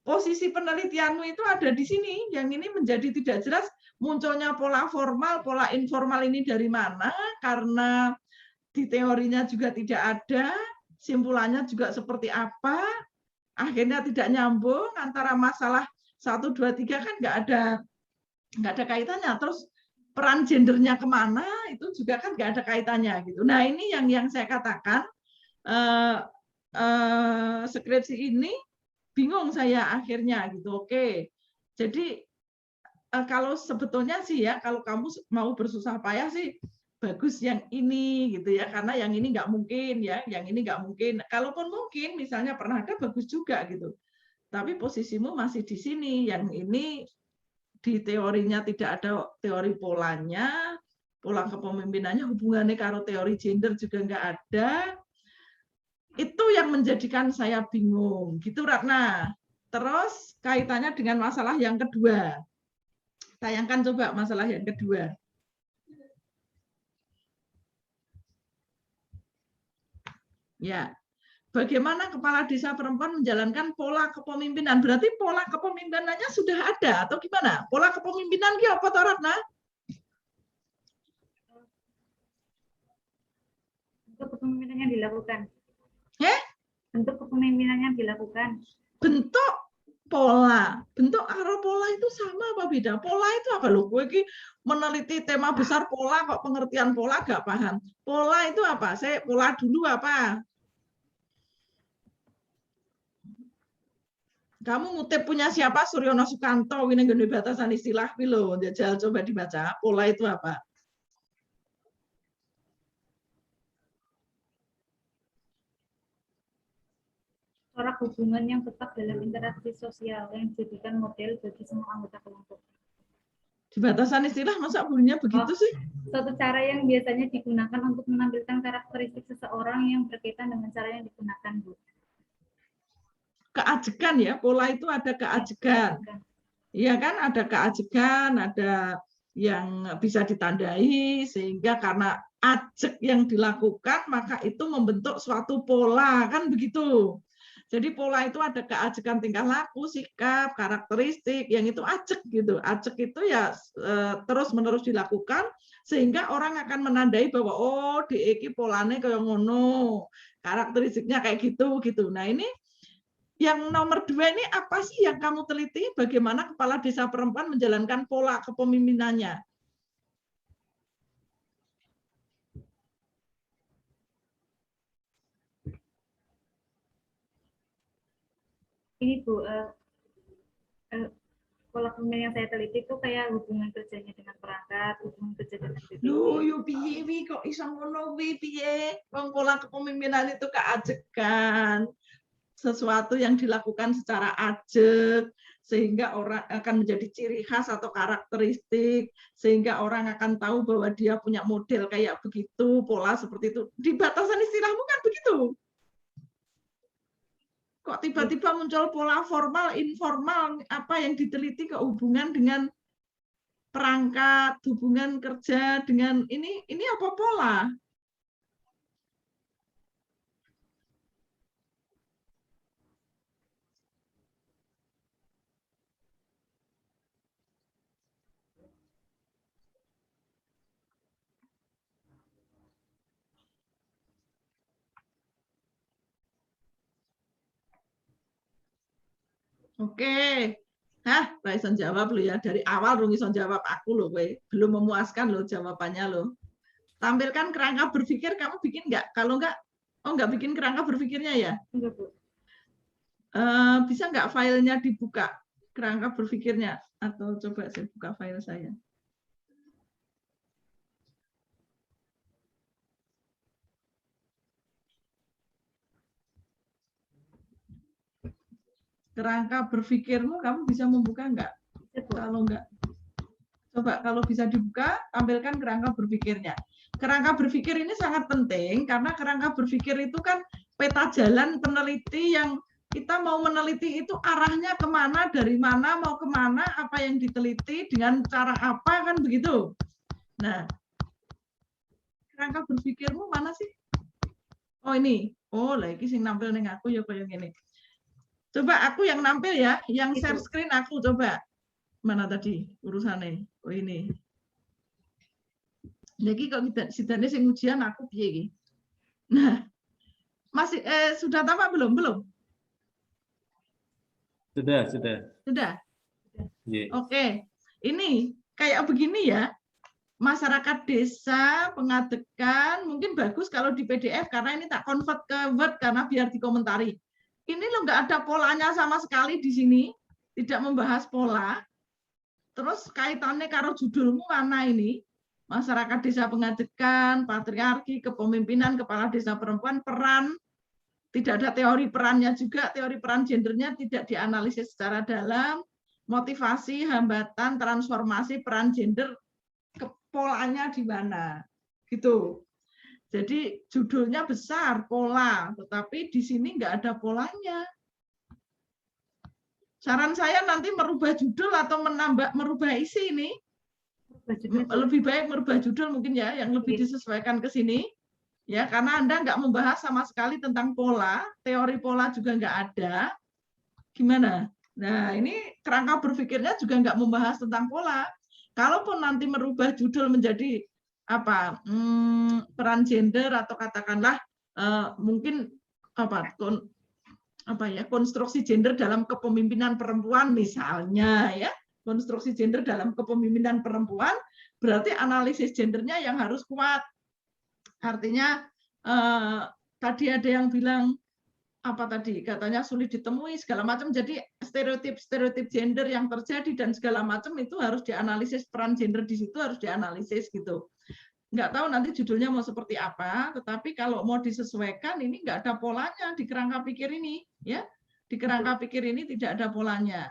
Posisi penelitianmu itu ada di sini, yang ini menjadi tidak jelas, munculnya pola formal, pola informal ini dari mana, karena di teorinya juga tidak ada, simpulannya juga seperti apa, akhirnya tidak nyambung antara masalah 1, 2, 3 kan nggak ada kaitannya. Terus peran gendernya kemana itu juga kan nggak ada kaitannya gitu. Nah ini yang saya katakan, skripsi ini bingung saya akhirnya gitu. Oke, jadi kalau sebetulnya sih ya, kalau kamu mau bersusah payah sih bagus yang ini gitu ya, karena yang ini nggak mungkin ya, yang ini nggak mungkin. Kalaupun mungkin misalnya pernah ada bagus juga gitu. Tapi posisimu masih di sini, yang ini di teorinya tidak ada teori polanya, pola kepemimpinannya hubungannya karo teori gender juga nggak ada. Itu yang menjadikan saya bingung, gitu Ratna. Terus kaitannya dengan masalah yang kedua. Tayangkan coba masalah yang kedua. Ya, bagaimana kepala desa perempuan menjalankan pola kepemimpinan? Berarti pola kepemimpinannya sudah ada atau gimana? Pola kepemimpinan ki apa toh Ratna? Bentuk kepemimpinannya dilakukan. Bentuk kepemimpinannya dilakukan. Bentuk pola. Bentuk karo pola itu sama apa beda? Pola itu apa loh? Gue ki meneliti tema besar pola kok pengertian pola gak paham. Pola itu apa? Saya pola dulu apa? Kamu ngutip punya siapa? Suryono Sukanto, ini gede batasan istilah pilo. Jajal coba dibaca. Pola itu apa? Corak hubungan yang tetap dalam interaksi sosial yang dijadikan model bagi semua anggota kelompok. Di batasan istilah masa bunyinya begitu sih? Suatu cara yang biasanya digunakan untuk menampilkan karakteristik seseorang yang berkaitan dengan cara yang digunakan, Bu. Keajegan ya, pola itu ada keajegan. Iya kan, ada keajegan, ada yang bisa ditandai, sehingga karena ajek yang dilakukan, maka itu membentuk suatu pola, kan begitu. Jadi pola itu ada keajegan tingkah laku, sikap, karakteristik, yang itu ajek gitu. Ajek itu ya terus-menerus dilakukan, sehingga orang akan menandai bahwa oh DE polanya kayak ngono, karakteristiknya kayak gitu gitu. Nah ini yang nomor 2 ini apa sih yang kamu teliti? Bagaimana kepala desa perempuan menjalankan pola kepemimpinannya? ini Bu, pola kepemimpinan yang saya teliti itu kayak hubungan kerjanya dengan perangkat, hubungan kerja dengan BPD. Loh, yo piye wi kok iso ngono wi piye? Wong pola kepemimpinan itu keajekan. Sesuatu yang dilakukan secara ajek sehingga orang akan menjadi ciri khas atau karakteristik sehingga orang akan tahu bahwa dia punya model kayak begitu, pola seperti itu. Di batasan istilahmu kan begitu. Kok tiba-tiba muncul pola formal, informal, apa yang diteliti kehubungan dengan perangkat, hubungan kerja dengan ini apa pola? Oke. Hah, Raison jawab lo ya. Dari awal dong Raison jawab aku loh, gue. Belum memuaskan loh jawabannya lo. Tampilkan kerangka berpikir, kamu bikin nggak? Kalau nggak, oh nggak bikin kerangka berpikirnya ya? Enggak, Bu. Bisa nggak filenya dibuka? Kerangka berpikirnya. Atau coba saya buka file saya. Kerangka berpikirmu kamu bisa membuka nggak? Kalau nggak, coba kalau bisa dibuka, tampilkan kerangka berpikirnya. Kerangka berpikir ini sangat penting karena kerangka berpikir itu kan peta jalan peneliti yang kita mau meneliti itu arahnya kemana, dari mana, mau kemana, apa yang diteliti, dengan cara apa, kan begitu. Nah, kerangka berpikirmu mana sih? Oh ini, oh lagi sing nampil ning aku ya kayak gini. Coba aku yang nampil ya, yang share screen aku coba. Mana tadi urusannya? Oh ini. Lagi kok kita sidane sing ujian aku piye iki? Nah, masih sudah tampak belum? Belum. Sudah. Sudah. Yeah. Oke. Ini kayak begini ya. Masyarakat desa pengadekan mungkin bagus kalau di PDF karena ini tak convert ke Word karena biar dikomentari. Ini lo nggak ada polanya sama sekali di sini, tidak membahas pola. Terus kaitannya karo judulmu mana ini? Masyarakat desa pengadekan, patriarki, kepemimpinan, kepala desa perempuan, peran. Tidak ada teori perannya juga, teori peran gendernya tidak dianalisis secara dalam. Motivasi, hambatan, transformasi peran gender, polanya di mana? Gitu. Jadi judulnya besar, pola, tetapi di sini nggak ada polanya. Saran saya nanti merubah judul atau merubah isi ini. Lebih baik merubah judul mungkin ya, yang lebih disesuaikan ke sini. Ya, karena Anda nggak membahas sama sekali tentang pola, teori pola juga nggak ada. Gimana? Nah, ini kerangka berpikirnya juga nggak membahas tentang pola. Kalaupun nanti merubah judul menjadi apa peran gender atau katakanlah mungkin konstruksi gender dalam kepemimpinan perempuan misalnya ya, konstruksi gender dalam kepemimpinan perempuan berarti analisis gendernya yang harus kuat. Artinya tadi ada yang bilang apa tadi katanya sulit ditemui segala macam, jadi stereotip gender yang terjadi dan segala macam itu harus dianalisis, peran gender di situ harus dianalisis gitu. Nggak tahu nanti judulnya mau seperti apa, tetapi kalau mau disesuaikan ini nggak ada polanya di kerangka pikir ini ya, di kerangka pikir ini tidak ada polanya.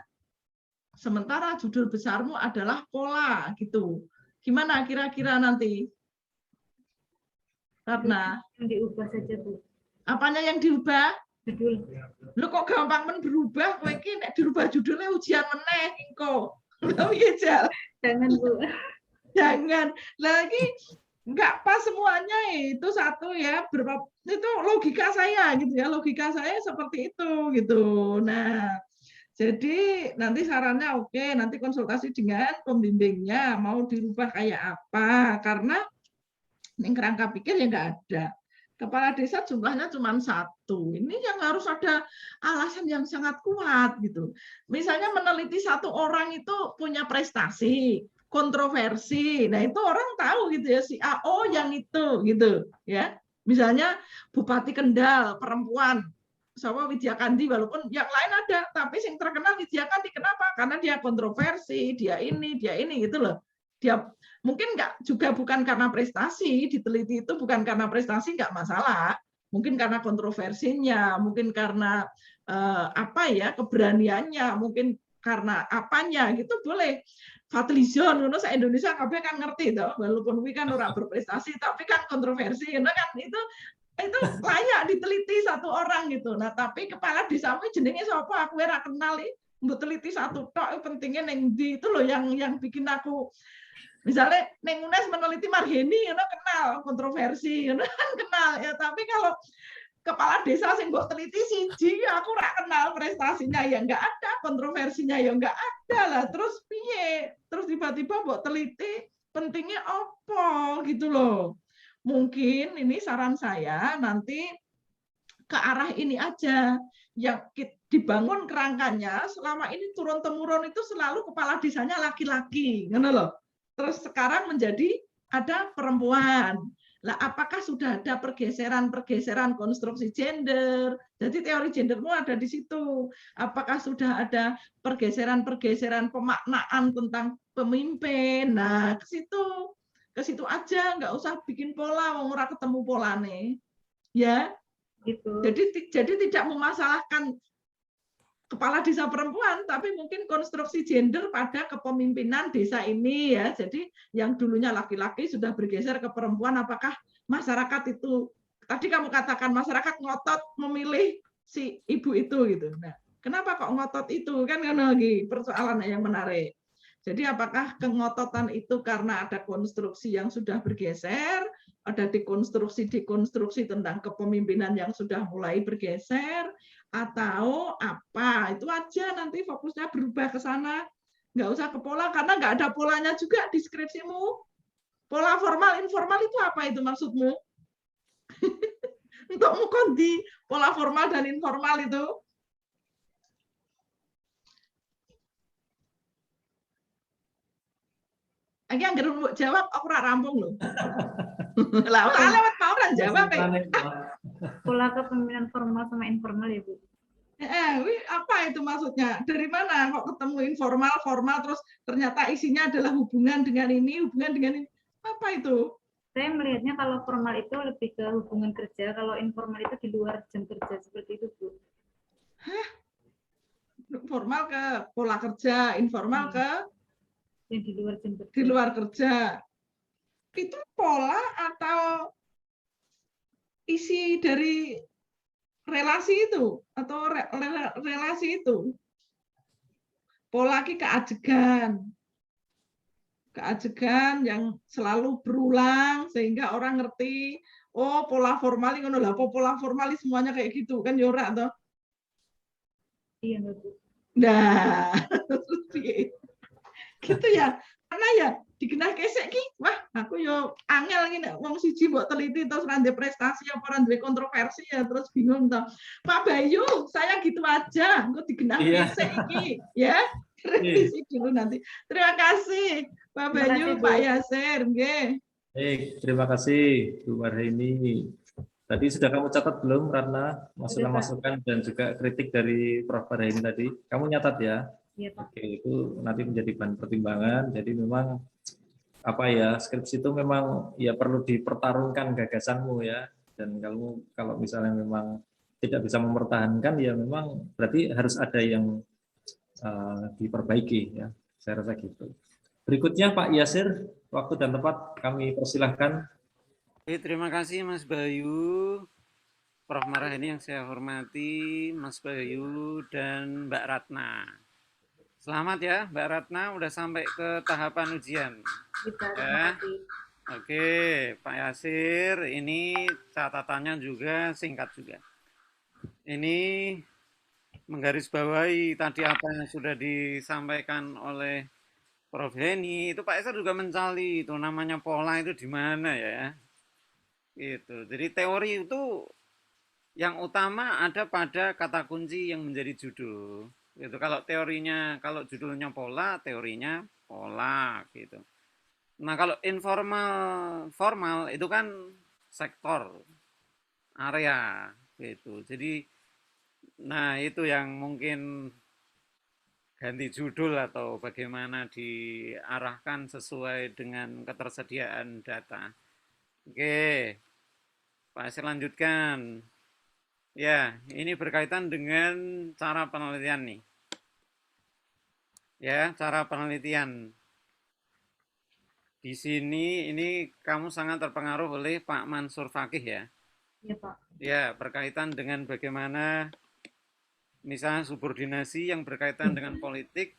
Sementara judul besarmu adalah pola gitu. Gimana kira-kira nanti? Karena yang diubah saja, Bu. Apanya yang diubah? Judul. Lu kok gampang berubah, kowe iki nek dirubah judulnya ujian meneh engko. Lha piye, Jal? Jangan, Bu. Jangan. Lagi enggak pas semuanya itu satu ya, itu logika saya gitu ya. Logika saya seperti itu gitu. Nah, jadi nanti sarannya oke, nanti konsultasi dengan pembimbingnya mau dirubah kayak apa, karena ini kerangka pikir ya nggak ada. Kepala desa jumlahnya cuma 1. Ini yang harus ada alasan yang sangat kuat gitu. Misalnya meneliti 1 orang itu punya prestasi, kontroversi. Nah, itu orang tahu gitu ya, si A, oh yang itu gitu ya. Misalnya Bupati Kendal perempuan Sawa Widya Kandi, walaupun yang lain ada, tapi yang terkenal Widya Kandi. Kenapa? Karena dia kontroversi, dia ini gitu loh. Dia mungkin nggak juga bukan karena prestasi, diteliti itu bukan karena prestasi, nggak masalah. Mungkin karena kontroversinya, mungkin karena apa ya, keberaniannya, mungkin karena apanya gitu boleh. Fadlizon, ngono saya Indonesia kabeh kan ngerti toh, walaupun kuwi kan ora berprestasi tapi kan kontroversi, ngono kan itu layak diteliti satu orang gitu. Nah, tapi kepala desamu jenenge sapa? Aku ora kenal iki. Mbok teliti satu tok pentingnya ning ndi itu loh yang bikin aku misalnya neng UNES meneliti Marheni, ngono kenal kontroversi, ngono kan kenal ya. Tapi kalau kepala desa sing mbok teliti siji aku ora kenal prestasinya ya enggak ada, kontroversinya ya enggak ada lah. Terus piye? Terus tiba-tiba mbok teliti pentingnya apa gitu loh. Mungkin ini saran saya nanti ke arah ini aja yang dibangun kerangkanya selama ini turun temurun itu selalu kepala desanya laki-laki, ngono loh. Terus sekarang menjadi ada perempuan. Lah, apakah sudah ada pergeseran konstruksi gender? Jadi teori gendermu ada di situ. Apakah sudah ada pergeseran pemaknaan tentang pemimpin? Nah, ke situ aja, nggak usah bikin pola, wong ora ketemu polane. Ya. Gitu. Jadi tidak memasalahkan kepala desa perempuan, tapi mungkin konstruksi gender pada kepemimpinan desa ini ya. Jadi yang dulunya laki-laki sudah bergeser ke perempuan, apakah masyarakat itu tadi kamu katakan masyarakat ngotot memilih si ibu itu gitu. Nah, kenapa kok ngotot itu? Kan lagi persoalan yang menarik. Jadi apakah kengototan itu karena ada konstruksi yang sudah bergeser, ada dekonstruksi tentang kepemimpinan yang sudah mulai bergeser, atau apa? Itu aja nanti fokusnya berubah ke sana. Nggak usah ke pola, karena nggak ada polanya juga di skripsimu. Pola formal, informal itu apa itu maksudmu? Untukmu kondi, pola formal dan informal itu? Lagi yang jawab, aku ora rampung loh. Lah, lewat mau orang jawab. Pola kepemimpinan formal sama informal ya, Bu. Apa itu maksudnya? Dari mana kok ketemu informal, formal, terus ternyata isinya adalah hubungan dengan ini. Apa itu? Saya melihatnya kalau formal itu lebih ke hubungan kerja, kalau informal itu di luar jam kerja, seperti itu, Bu. Hah? Formal ke pola kerja, informal ke yang di luar jam kerja. Di luar kerja. Itu pola atau isi dari relasi itu atau relasi itu? Pola keajegan yang selalu berulang sehingga orang ngerti, oh pola formal ngono lah, pola formal semuanya kayak gitu kan ya ora toh? Iya, Bu. Nah, gitu ya. Karena ya dikenal kesek ki, wah aku yo angel ngene wong siji mbok teliti terus rande prestasi apa rande kontroversi ya terus bingung toh. Pak Bayu, saya gitu aja, engko dikenal kesek iki, ya. Revisi dulu nanti. Terima kasih Pak Bayu, Pak Yasir, nggih. Terima kasih Bu Marheni. Tadi sudah kamu catat belum, Ratna, masukan dan juga kritik dari Prof. Marheni tadi? Kamu nyatat ya? Iya, Pak. Oke, itu nanti menjadi bahan pertimbangan. Jadi memang apa ya, skripsi itu memang ya perlu dipertarungkan gagasanmu ya. Dan kalau misalnya memang tidak bisa mempertahankan ya memang berarti harus ada yang diperbaiki ya. Saya rasa gitu. Berikutnya Pak Yasir, waktu dan tempat kami persilahkan. Terima kasih Mas Bayu, Prof. Marheni yang saya hormati, Mas Bayu dan Mbak Ratna. Selamat ya Mbak Ratna, udah sampai ke tahapan ujian. Ya. Oke, Pak Yasir, ini catatannya juga singkat juga. Ini menggarisbawahi tadi apa yang sudah disampaikan oleh Prof. Heni, itu Pak Yasir juga mencari itu namanya pola itu di mana ya. Gitu. Jadi teori itu yang utama ada pada kata kunci yang menjadi judul. Gitu. Kalau teorinya, kalau judulnya pola, teorinya pola gitu. Nah, kalau informal, formal itu kan sektor, area gitu. Jadi Nah, itu yang mungkin ganti judul atau bagaimana diarahkan sesuai dengan ketersediaan data. Oke, Pak Asir lanjutkan. Ya, ini berkaitan dengan cara penelitian nih. Ya, cara penelitian. Di sini ini kamu sangat terpengaruh oleh Pak Mansur Fakih ya. Iya, Pak. Ya, berkaitan dengan bagaimana misalnya subordinasi yang berkaitan dengan politik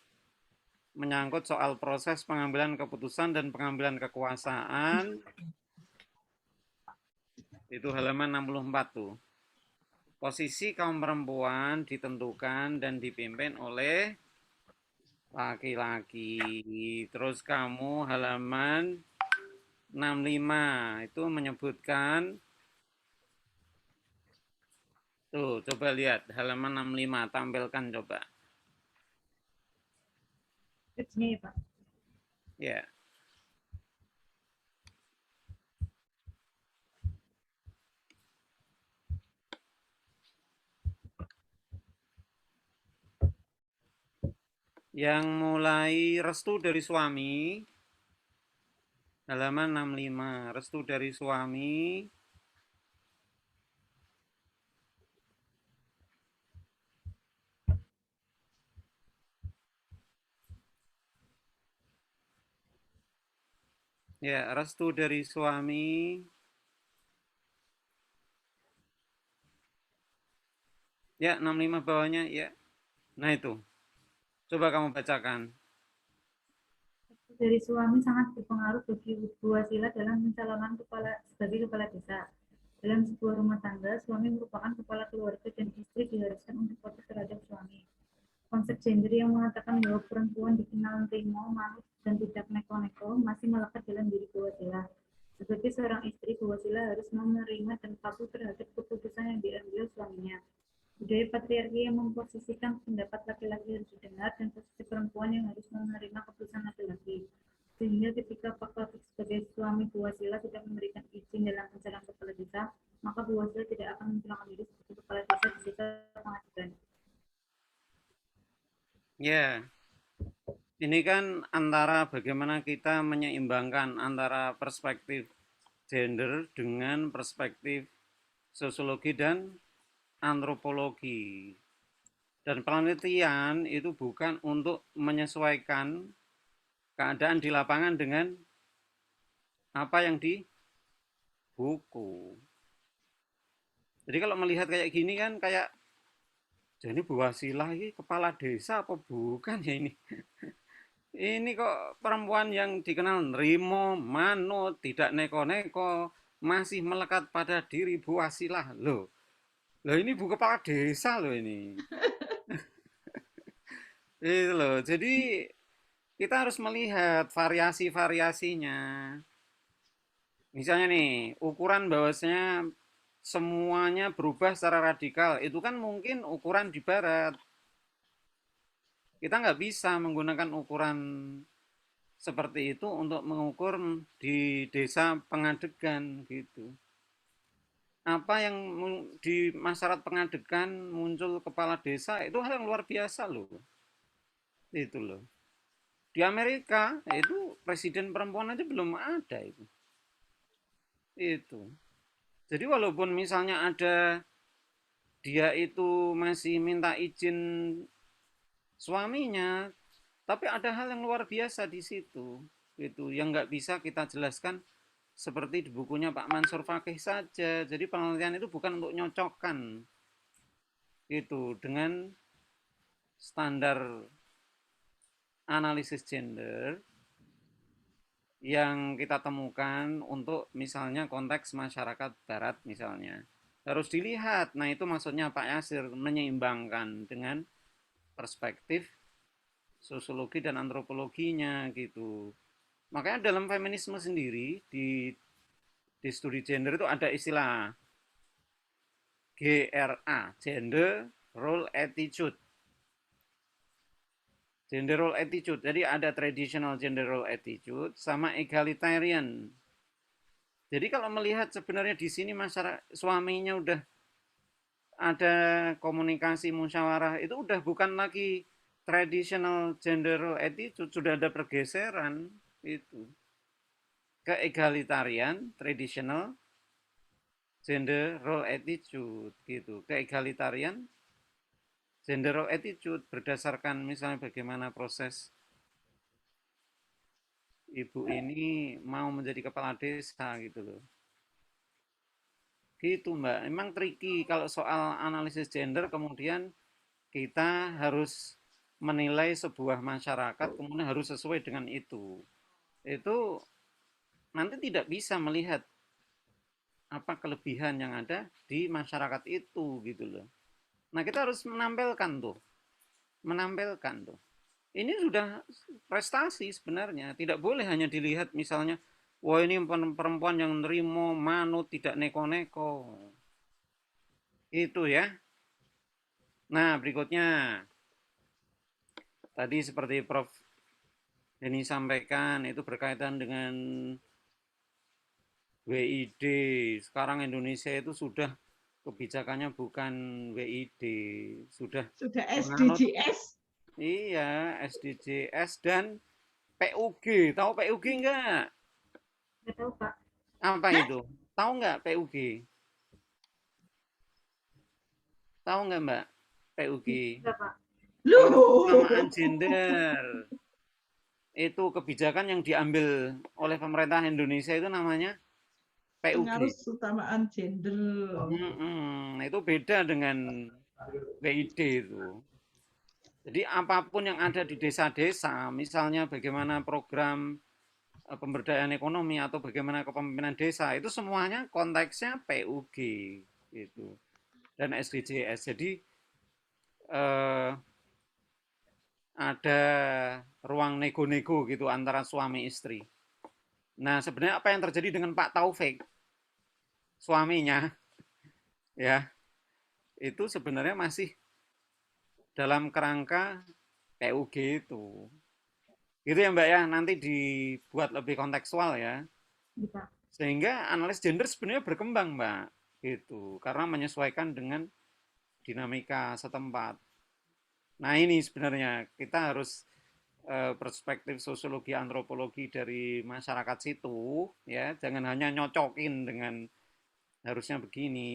menyangkut soal proses pengambilan keputusan dan pengambilan kekuasaan. Itu halaman 64 tuh. Posisi kaum perempuan ditentukan dan dipimpin oleh laki-laki. Terus kamu halaman 65 itu menyebutkan tuh, coba lihat halaman 65, tampilkan coba. Skripsinya ya, Pak. Ya. Yang mulai restu dari suami, halaman 65, restu dari suami. Ya, restu dari suami. Ya, 65 bawahnya, ya. Nah itu, coba kamu bacakan. Dari suami sangat berpengaruh bagi Bu Wasila dalam pencalonan sebagai kepala desa. Dalam sebuah rumah tangga, suami merupakan kepala keluarga dan istri diharuskan untuk patuh terhadap suami. Konsep gender yang mengatakan bahwa perempuan dikenal nerimo, manut, dan tidak neko-neko masih melekat dalam diri Bu Wasila. Sebagai seorang istri, Bu Wasila harus menerima dan patuh terhadap keputusan yang diambil suaminya. Budaya patriarki yang memposisikan pendapat laki-laki harus didengar dan posisi perempuan yang harus menerima keputusan laki-laki. Sehingga ketika Pak Taufik sebagai suami Bu Wasila tidak memberikan izin dalam pencalonan kepala desa, maka Bu Wasila tidak akan mencalonkan diri sebagai kepala desa di desa pengadilan. Ya, ini kan antara bagaimana kita menyeimbangkan antara perspektif gender dengan perspektif sosiologi dan antropologi. Dan penelitian itu bukan untuk menyesuaikan keadaan di lapangan dengan apa yang di buku. Jadi kalau melihat kayak gini kan kayak jadi Bu Wasilah ini kepala desa apa bukan ya ini? Ini kok perempuan yang dikenal nerimo, manut, tidak neko-neko, masih melekat pada diri Bu Wasilah loh. Loh ini Bu kepala desa loh ini. Itu loh. Jadi kita harus melihat variasi-variasinya. Misalnya nih, ukuran bahwasanya semuanya berubah secara radikal, itu kan mungkin ukuran di barat. Kita nggak bisa menggunakan ukuran seperti itu untuk mengukur di desa pengadegan gitu. Apa yang di masyarakat pengadegan muncul kepala desa itu hal yang luar biasa loh. Itu loh. Di Amerika itu presiden perempuan aja belum ada itu. Itu. Jadi walaupun misalnya ada dia itu masih minta izin suaminya, tapi ada hal yang luar biasa di situ, itu yang nggak bisa kita jelaskan seperti di bukunya Pak Mansur Fakih saja. Jadi penelitian itu bukan untuk nyocokkan itu dengan standar analisis gender yang kita temukan untuk misalnya konteks masyarakat barat misalnya. Harus dilihat, nah itu maksudnya Pak Yasir menyeimbangkan dengan perspektif sosiologi dan antropologinya gitu. Makanya dalam feminisme sendiri di studi gender itu ada istilah GRA, gender role attitude. Gender role attitude. Jadi ada traditional gender role attitude sama egalitarian. Jadi kalau melihat sebenarnya di sini masyarakat suaminya udah ada komunikasi musyawarah itu udah bukan lagi traditional gender role attitude, sudah ada pergeseran itu ke egalitarian traditional gender role attitude gitu, ke egalitarian gender role attitude berdasarkan misalnya bagaimana proses ibu ini mau menjadi kepala desa gitu loh. Gitu Mbak, emang tricky kalau soal analisis gender kemudian kita harus menilai sebuah masyarakat kemudian harus sesuai dengan itu. Itu nanti tidak bisa melihat apa kelebihan yang ada di masyarakat itu gitu loh. Nah, kita harus menampilkan tuh. Ini sudah prestasi sebenarnya. Tidak boleh hanya dilihat misalnya, wah ini perempuan yang nerimo, manut, tidak neko-neko. Itu ya. Nah, berikutnya. Tadi seperti Prof. Denny sampaikan, itu berkaitan dengan WID. Sekarang Indonesia itu sudah kebijakannya bukan WID, sudah menganut SDGs. iya SDGs dan PUG. Tahu PUG enggak? Nggak tahu, Pak. Apa itu? Tahu nggak PUG? Tahu nggak Mbak? PUG. Nggak, Pak. Kesetaraan gender. Itu kebijakan yang diambil oleh pemerintah Indonesia itu namanya Pengaruh PUG. utamaan gender. Itu beda dengan WID itu. Jadi apapun yang ada di desa-desa, misalnya bagaimana program pemberdayaan ekonomi atau bagaimana kepemimpinan desa, itu semuanya konteksnya PUG gitu. Dan SDGs. Jadi ada ruang nego-nego gitu antara suami istri. Nah, sebenarnya apa yang terjadi dengan Pak Taufik, suaminya, ya, itu sebenarnya masih dalam kerangka PUG itu. Gitu ya Mbak ya, nanti dibuat lebih kontekstual ya. Bisa. Sehingga analis gender sebenarnya berkembang Mbak, gitu. Karena menyesuaikan dengan dinamika setempat. Nah ini sebenarnya kita harus perspektif sosiologi antropologi dari masyarakat situ ya, jangan hanya nyocokin dengan harusnya begini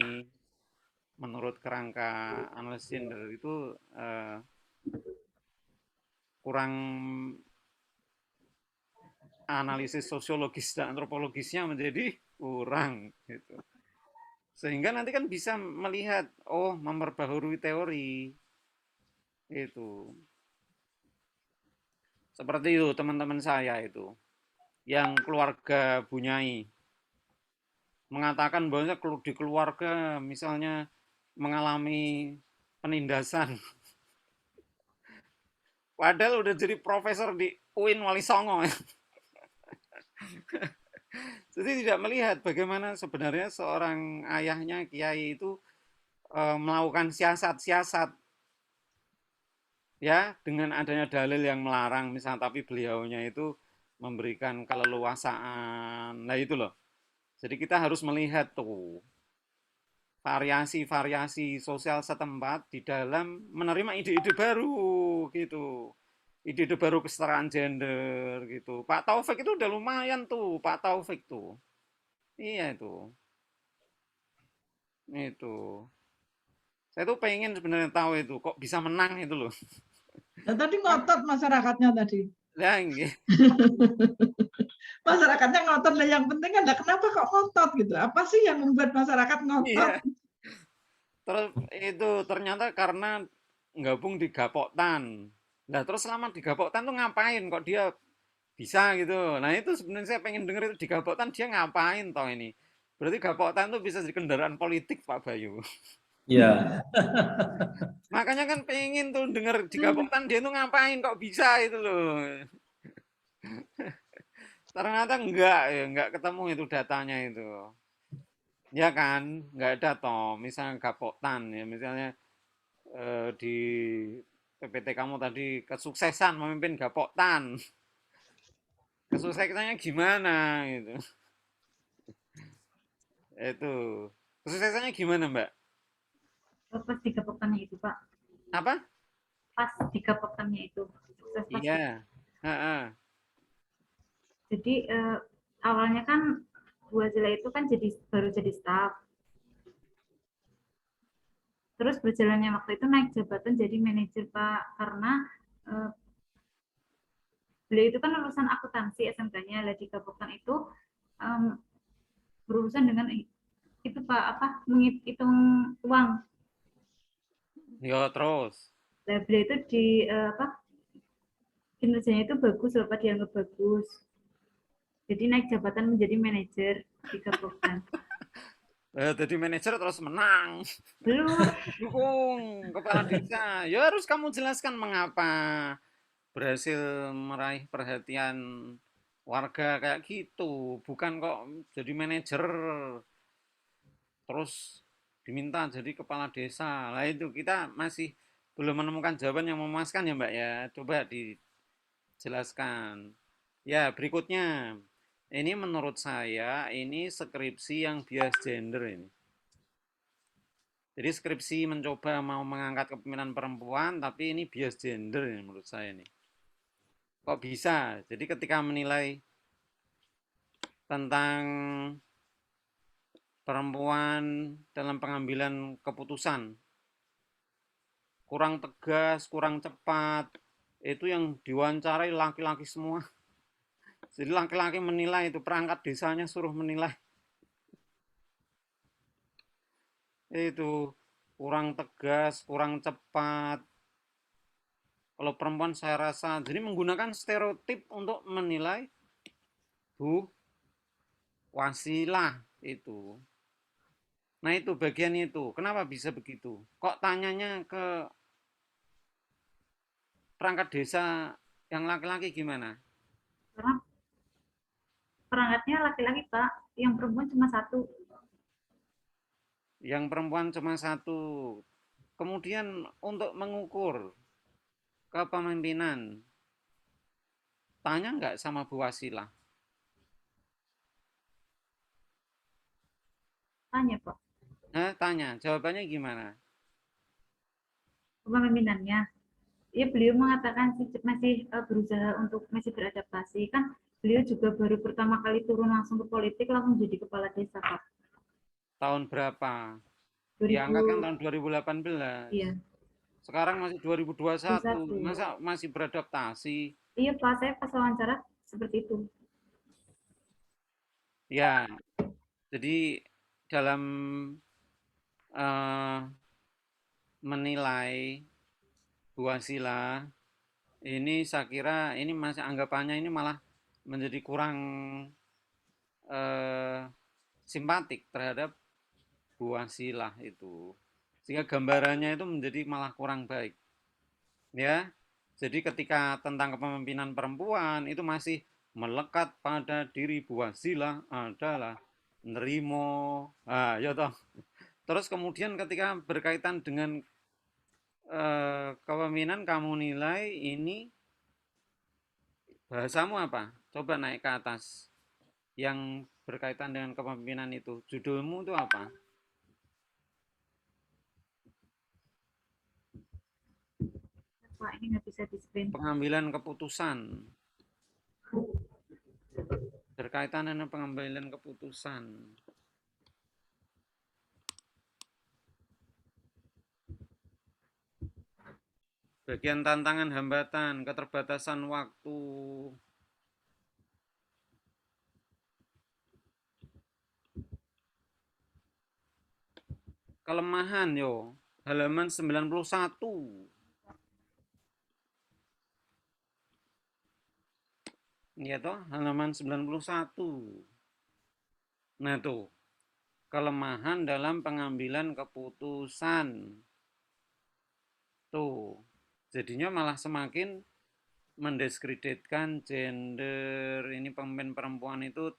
menurut kerangka analisis gender itu kurang analisis sosiologis dan antropologisnya menjadi kurang gitu. Sehingga nanti kan bisa melihat oh memperbaharui teori itu. Seperti itu teman-teman saya itu yang keluarga Bunyai mengatakan bahwa di keluarga misalnya mengalami penindasan. Padahal udah jadi profesor di UIN Wali Songo. Jadi tidak melihat bagaimana sebenarnya seorang ayahnya kiai itu melakukan siasat-siasat ya dengan adanya dalil yang melarang misalnya tapi beliaunya itu memberikan keleluasaan. Nah itu loh. Jadi kita harus melihat tuh variasi-variasi sosial setempat di dalam menerima ide-ide baru gitu. Ide-ide baru kesetaraan gender gitu. Pak Taufik itu udah lumayan tuh, Pak Taufik tuh. Iya itu. Itu. Saya tuh pengen sebenarnya tahu itu kok bisa menang itu loh. Nah, tadi ngotot masyarakatnya tadi. Nah, gitu. Masyarakatnya ngotot, nah yang penting ada kenapa kok ngotot gitu. Apa sih yang membuat masyarakat ngotot? Iya. Terus itu ternyata karena gabung di Gapoktan. Nah, terus selama di Gapoktan tuh ngapain kok dia bisa gitu. Nah, itu sebenarnya saya pengen denger itu di Gapoktan dia ngapain toh ini. Berarti Gapoktan tuh bisa jadi kendaraan politik Pak Bayu. Ya, Makanya kan pengen tuh denger di Gapoktan dia tuh ngapain kok bisa itu loh. Ternyata enggak ketemu itu datanya itu. Ya kan, enggak ada toh. Misalnya Gapoktan ya, misalnya di PPT kamu tadi kesuksesan memimpin Gapoktan. Kesuksesannya gimana gitu. Itu. Kesuksesannya gimana, Mbak? pas 3 pekannya itu, Pak. Apa? Pas 3 pekannya itu. Sukses pas. Iya. Heeh. Jadi awalnya kan Bu Azila itu kan baru jadi staf. Terus berjalannya waktu itu naik jabatan jadi manajer, Pak, karena beliau itu kan lulusan akuntansi SMK-nya, lah digabungkan itu berurusan dengan itu Pak, apa menghitung uang. Yo terus. Lah beliau itu di kinerjanya itu bagus, Bapak dianggap bagus. Jadi naik jabatan menjadi manajer digabungkan. Jadi manajer terus menang. Belum. Dukung kepala desa. Ya harus kamu jelaskan mengapa berhasil meraih perhatian warga kayak gitu. Bukan kok jadi manajer terus diminta jadi kepala desa. Lah itu kita masih belum menemukan jawaban yang memuaskan ya Mbak ya. Coba dijelaskan. Ya, berikutnya. Ini menurut saya ini skripsi yang bias gender ini. Jadi skripsi mencoba mau mengangkat kepemimpinan perempuan, tapi ini bias gender ini menurut saya nih. Kok bisa? Jadi ketika menilai tentang perempuan dalam pengambilan keputusan, kurang tegas, kurang cepat, itu yang diwawancarai laki-laki semua. Jadi laki-laki menilai itu, perangkat desanya suruh menilai. Itu kurang tegas, kurang cepat. Kalau perempuan saya rasa, jadi menggunakan stereotip untuk menilai Bu Wasilah itu. Nah itu bagian itu. Kenapa bisa begitu? Kok tanyanya ke perangkat desa yang laki-laki gimana? Karena perangkatnya laki-laki Pak, yang perempuan cuma 1. Yang perempuan cuma 1. Kemudian untuk mengukur kepemimpinan, tanya nggak sama Bu Wasilah? Tanya Pak, Tanya, jawabannya gimana? kepemimpinannya. Ya beliau mengatakan masih berusaha untuk masih beradaptasi, kan beliau juga baru pertama kali turun langsung ke politik langsung jadi kepala desa Pak. Tahun berapa? 2000, Diangkat kan tahun 2018. iya, Sekarang masih 2021. 21. Masa masih beradaptasi? Iya Pak, saya pas wawancara seperti itu. Ya, jadi dalam menilai Bu Wasila ini saya kira ini masih anggapannya ini malah menjadi kurang simpatik terhadap Bu Wasilah itu. Sehingga gambarannya itu menjadi malah kurang baik. Ya. Jadi ketika tentang kepemimpinan perempuan itu masih melekat pada diri Bu Wasilah adalah nerimo. Ya toh. Terus kemudian ketika berkaitan dengan kepemimpinan kamu nilai ini bahasamu apa? Coba naik ke atas. Yang berkaitan dengan kepemimpinan itu. Judulmu itu apa? Pak, ini nggak bisa di screen. Pengambilan keputusan. Berkaitan dengan pengambilan keputusan. Bagian tantangan hambatan, keterbatasan waktu. Kelemahan yo, halaman 91. Iya toh, halaman 91. Nah tuh, kelemahan dalam pengambilan keputusan. Tuh, jadinya malah semakin mendiskreditkan gender ini pemimpin perempuan itu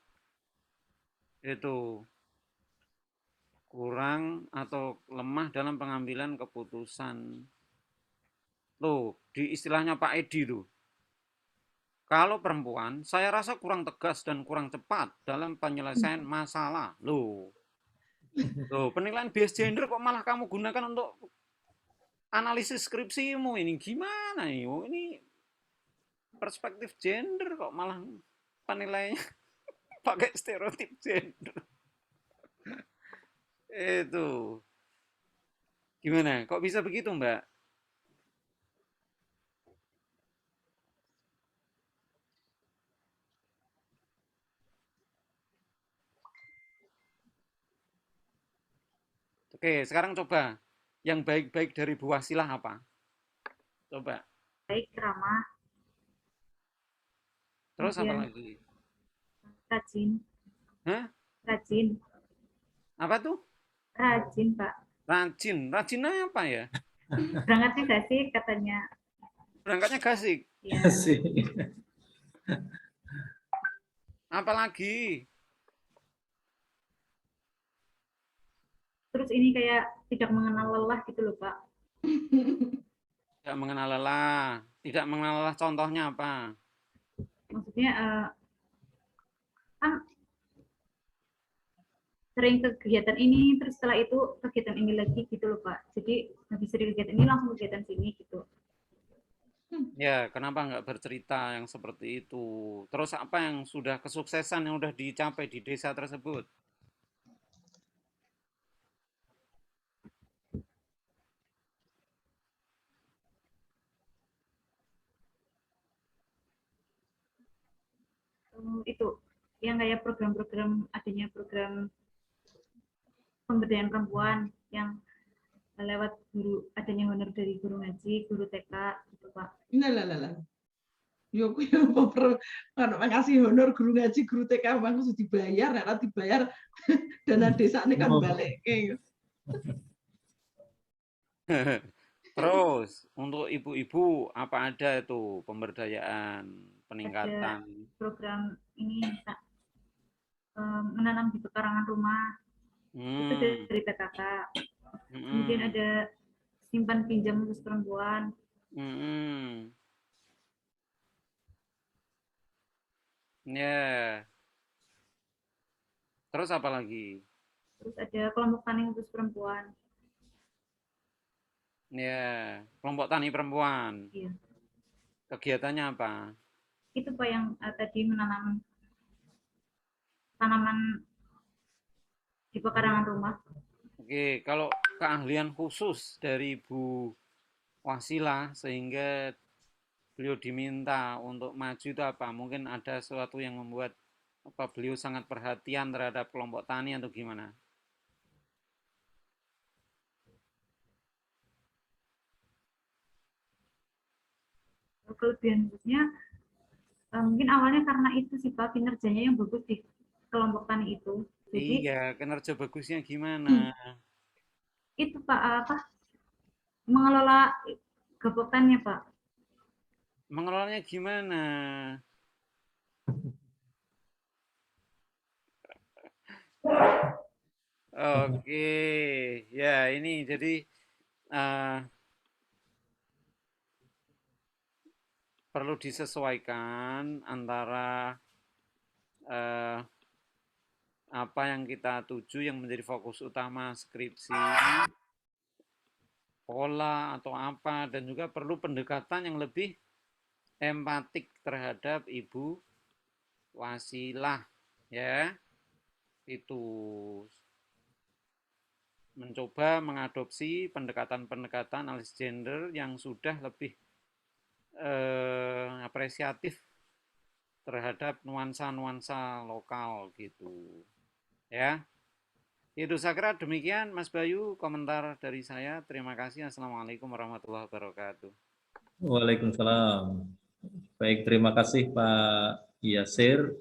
kurang atau lemah dalam pengambilan keputusan. Tuh, di istilahnya Pak Edi tuh. Kalau perempuan, saya rasa kurang tegas dan kurang cepat dalam penyelesaian masalah. Loh, Loh, penilaian bias gender kok malah kamu gunakan untuk analisis skripsimu ini gimana ini? Oh, ini perspektif gender kok malah penilaiannya pakai stereotip gender. Itu gimana? Kok bisa begitu, Mbak? Oke, sekarang coba yang baik-baik dari Bu Wasilah apa? Coba. Baik, ramah, Terus apa kemudian lagi? rajin, Hah? rajin, Apa tuh? rajin, Pak. Rajin. Rajin apa ya? Berangkatnya nggak sih katanya? Berangkatnya gasik. Ya, Sih. Apa lagi? terus ini kayak tidak mengenal lelah gitu loh, Pak. Tidak mengenal lelah. Tidak mengenal lelah contohnya apa? Maksudnya kan sering kegiatan ini, terus setelah itu kegiatan ini lagi gitu loh, Pak. Jadi habis dari kegiatan ini langsung kegiatan sini gitu. Ya, kenapa nggak bercerita yang seperti itu? Terus apa yang sudah kesuksesan yang sudah dicapai di desa tersebut? Itu yang kayak program-program, adanya program pemberdayaan perempuan yang lewat guru, adanya honor dari guru ngaji, guru TK gitu, Pak. Lah. Yo aku yo kalau ngasih honor guru ngaji, guru TK bang sudah dibayar, nek dibayar dana desa ini kan balik. Terus untuk ibu-ibu apa ada itu pemberdayaan, Ada peningkatan? program ini menanam di pekarangan rumah, itu Hmm, dari PKK. Kemudian hmm, ada simpan pinjam khusus perempuan. hmm. Ya, terus apa lagi? Terus ada kelompok tani khusus perempuan. Ya, kelompok tani perempuan. Iya. Kegiatannya apa? Itu Pak yang tadi menanam tanaman di pekarangan rumah. Oke, kalau keahlian khusus dari Bu Wasila sehingga beliau diminta untuk maju itu apa? Mungkin ada sesuatu yang membuat apa beliau sangat perhatian terhadap kelompok tani atau gimana? Kelebihan khususnya mungkin awalnya karena itu sih Pak, kinerjanya yang bagus di kelompok tani itu. Jadi Iya, kinerja bagusnya gimana? itu Pak apa mengelola gabok taninya Pak. Mengelolanya gimana? Oke, ya ini jadi eh, perlu disesuaikan antara eh, apa yang kita tuju yang menjadi fokus utama skripsi, pola atau apa, dan juga perlu pendekatan yang lebih empatik terhadap Ibu Wasilah, ya. Itu mencoba mengadopsi pendekatan-pendekatan analisis gender yang sudah lebih apresiatif terhadap nuansa-nuansa lokal gitu. Ya. Itu saya kira demikian Mas Bayu komentar dari saya. Terima kasih. Assalamualaikum warahmatullahi wabarakatuh. Waalaikumsalam. Baik, terima kasih Pak Yasir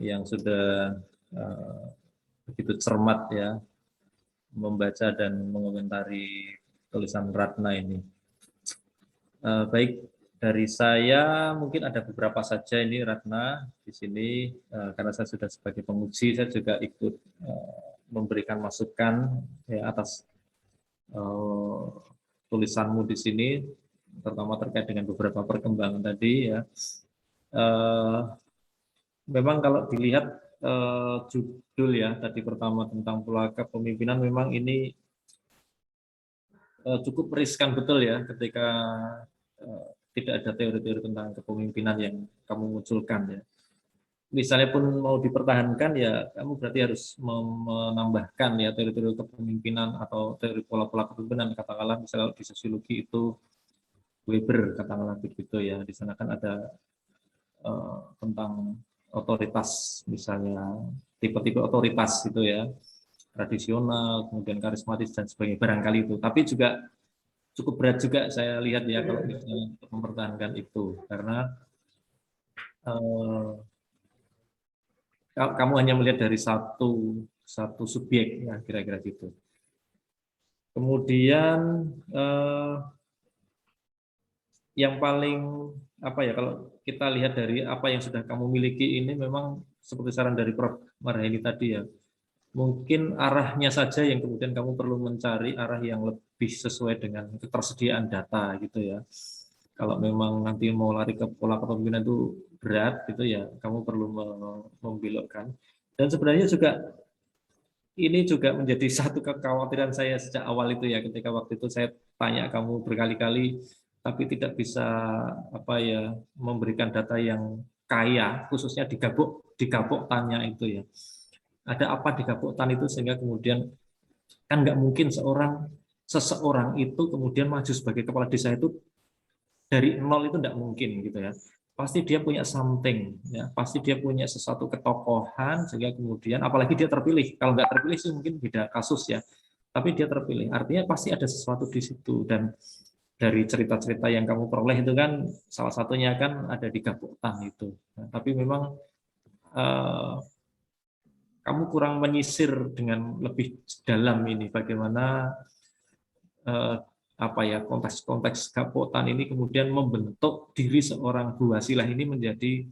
yang sudah begitu cermat ya membaca dan mengomentari tulisan Ratna ini. Baik, dari saya mungkin ada beberapa saja ini Ratna di sini karena saya sudah sebagai penguji saya juga ikut memberikan masukan ya, atas tulisanmu di sini terutama terkait dengan beberapa perkembangan tadi ya. Memang kalau dilihat judul ya tadi pertama tentang pola kepemimpinan, memang ini cukup riskan betul ya ketika tidak ada teori-teori tentang kepemimpinan yang kamu munculkan ya. Misalnya pun mau dipertahankan ya kamu berarti harus menambahkan ya teori-teori kepemimpinan atau teori pola-pola kepemimpinan, katakanlah misalnya di sosiologi itu Weber katakanlah begitu ya, di sana kan ada tentang otoritas, misalnya tipe-tipe otoritas itu ya, tradisional, kemudian karismatis dan sebagainya barangkali itu. Tapi juga cukup berat juga saya lihat ya kalau misalnya untuk mempertahankan itu, karena kamu hanya melihat dari satu subjek ya kira-kira gitu. Kemudian yang paling apa ya, kalau kita lihat dari apa yang sudah kamu miliki ini, memang seperti saran dari Prof. Marheni tadi ya, mungkin arahnya saja yang kemudian kamu perlu mencari arah yang lebih sesuai dengan ketersediaan data gitu ya. Kalau memang nanti mau lari ke pola kepemimpinan itu berat gitu ya, kamu perlu membelokkan. Dan sebenarnya juga ini juga menjadi satu kekhawatiran saya sejak awal itu ya, ketika waktu itu saya tanya kamu berkali-kali tapi tidak bisa apa ya memberikan data yang kaya, khususnya di Gapok tanya itu ya. Ada apa di Gapok Tan itu sehingga kemudian kan nggak mungkin seseorang itu kemudian maju sebagai kepala desa itu dari nol, itu nggak mungkin gitu ya. Pasti dia punya something ya, pasti dia punya sesuatu ketokohan sehingga kemudian apalagi dia terpilih. Kalau nggak terpilih sih mungkin beda kasus ya. Tapi dia terpilih, artinya pasti ada sesuatu di situ. Dan dari cerita-cerita yang kamu peroleh itu kan salah satunya kan ada di Gapok Tan itu. Nah, tapi memang kamu kurang menyisir dengan lebih dalam ini bagaimana apa ya konteks Gapok Tan ini kemudian membentuk diri seorang Bu Wasilah ini menjadi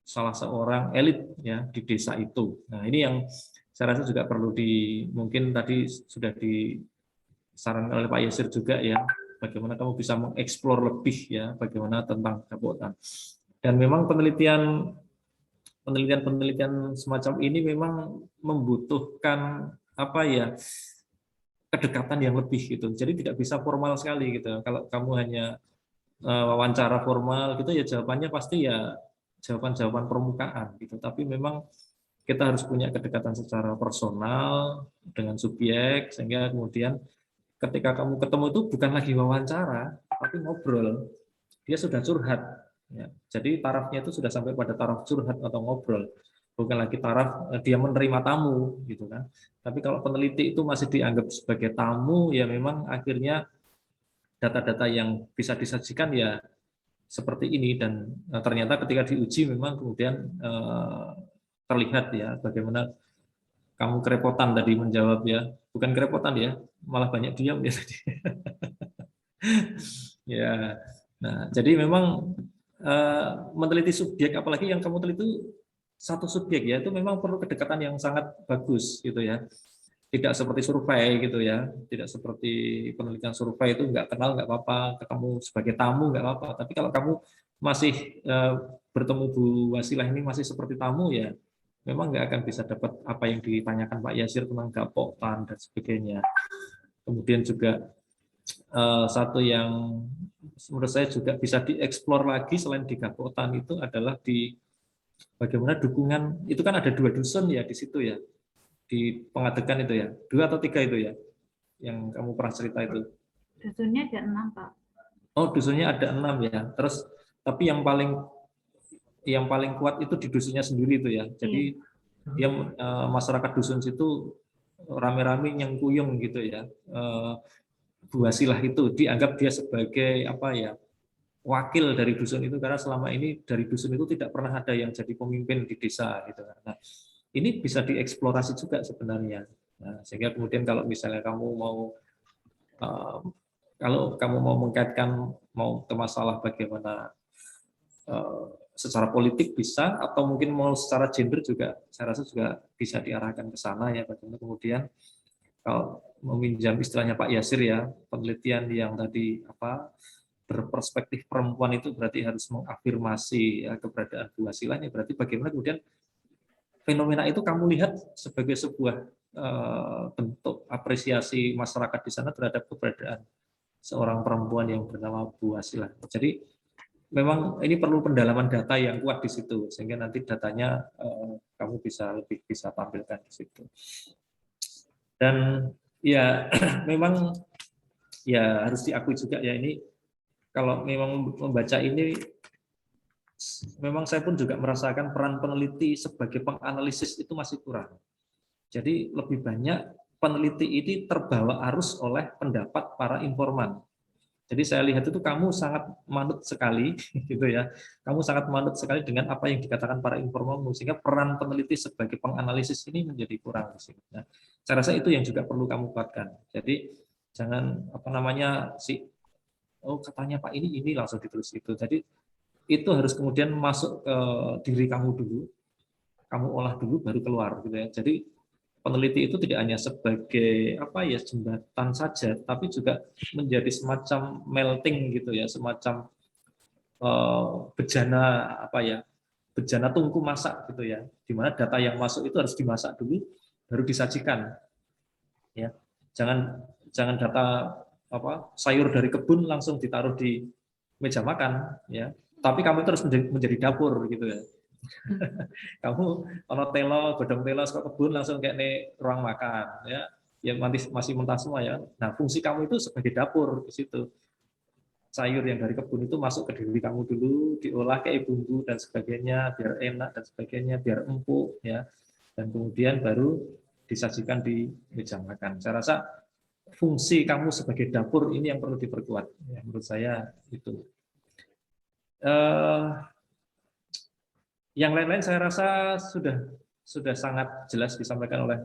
salah seorang elit ya di desa itu. Nah, ini yang saya rasa juga perlu mungkin tadi sudah disarankan oleh Pak Yasir juga ya, bagaimana kamu bisa mengeksplor lebih ya bagaimana tentang Gapok Tan. Dan memang penelitian semacam ini memang membutuhkan apa ya kedekatan yang lebih gitu. Jadi tidak bisa formal sekali gitu. Kalau kamu hanya wawancara formal gitu ya jawabannya pasti ya jawaban-jawaban permukaan gitu. Tapi memang kita harus punya kedekatan secara personal dengan subjek sehingga kemudian ketika kamu ketemu itu bukan lagi wawancara tapi ngobrol. Dia sudah curhat. Ya, jadi tarafnya itu sudah sampai pada taraf curhat atau ngobrol, bukan lagi taraf dia menerima tamu gitu kan. Tapi kalau peneliti itu masih dianggap sebagai tamu, ya memang akhirnya data-data yang bisa disajikan ya seperti ini. Dan ternyata ketika diuji memang kemudian terlihat ya bagaimana kamu kerepotan tadi menjawab ya, bukan kerepotan ya, malah banyak diam ya tadi. Ya, nah jadi memang meneliti subjek, apalagi yang kamu teliti itu satu subjek ya, itu memang perlu kedekatan yang sangat bagus gitu ya. Tidak seperti survei gitu ya, tidak seperti penelitian survei itu nggak kenal nggak apa-apa, ketemu sebagai tamu nggak apa-apa. Tapi kalau kamu masih bertemu Bu Wasilah ini masih seperti tamu ya, memang nggak akan bisa dapat apa yang ditanyakan Pak Yasir tentang Gapok Tan dan sebagainya. Kemudian juga satu yang menurut saya juga bisa dieksplor lagi selain di Gapok Tan itu adalah di bagaimana dukungan, itu kan ada 2 dusun ya di situ ya, di Pengadegan itu ya, 2 atau 3 itu ya, yang kamu pernah cerita itu. Dusunnya ada 6, Pak. Oh, dusunnya ada 6 ya. Terus tapi yang paling kuat itu di dusunnya sendiri itu ya. Jadi dia masyarakat dusun situ rame-rame nyengkuyung gitu ya. Bu Wasilah itu dianggap dia sebagai apa ya, wakil dari dusun itu, karena selama ini dari dusun itu tidak pernah ada yang jadi pemimpin di desa gitu. Nah, ini bisa dieksplorasi juga sebenarnya. Nah, sehingga kemudian kalau misalnya kamu mau mengkaitkan mau ke masalah bagaimana secara politik bisa, atau mungkin mau secara gender juga, saya rasa juga bisa diarahkan ke sana ya, bagaimana kemudian kalau meminjam istilahnya Pak Yasir ya, penelitian yang tadi apa berperspektif perempuan itu berarti harus mengafirmasi ya, keberadaan Bu Wasilah, berarti bagaimana kemudian fenomena itu kamu lihat sebagai sebuah bentuk apresiasi masyarakat di sana terhadap keberadaan seorang perempuan yang bernama Bu Wasilah. Jadi memang ini perlu pendalaman data yang kuat di situ, sehingga nanti datanya kamu bisa tampilkan di situ. Dan ya memang ya harus diakui juga ya, ini kalau memang membaca ini, memang saya pun juga merasakan peran peneliti sebagai penganalisis itu masih kurang. Jadi lebih banyak peneliti ini terbawa arus oleh pendapat para informan. Jadi saya lihat itu kamu sangat manut sekali, gitu ya. Kamu sangat manut sekali dengan apa yang dikatakan para informan, sehingga peran peneliti sebagai penganalisis ini menjadi kurang di sini. Nah, saya rasa itu yang juga perlu kamu kuatkan. Jadi jangan katanya Pak ini langsung ditulis itu. Jadi itu harus kemudian masuk ke diri kamu dulu, kamu olah dulu baru keluar, gitu ya. Jadi peneliti itu tidak hanya sebagai jembatan saja, tapi juga menjadi semacam melting gitu ya, semacam bejana tungku masak gitu ya, di mana data yang masuk itu harus dimasak dulu baru disajikan. Ya, jangan data sayur dari kebun langsung ditaruh di meja makan ya, tapi kamu terus menjadi dapur gitu ya. Kamu ono telo, godong telo ke kebun langsung kayak nih ruang makan ya masih mentah semua ya. Nah, fungsi kamu itu sebagai dapur di situ. Sayur yang dari kebun itu masuk ke diri kamu dulu, diolah kayak bumbu dan sebagainya biar enak dan sebagainya, biar empuk ya. Dan kemudian baru disajikan di meja makan. Saya rasa fungsi kamu sebagai dapur ini yang perlu diperkuat ya, menurut saya itu. Yang lain-lain saya rasa sudah sangat jelas disampaikan oleh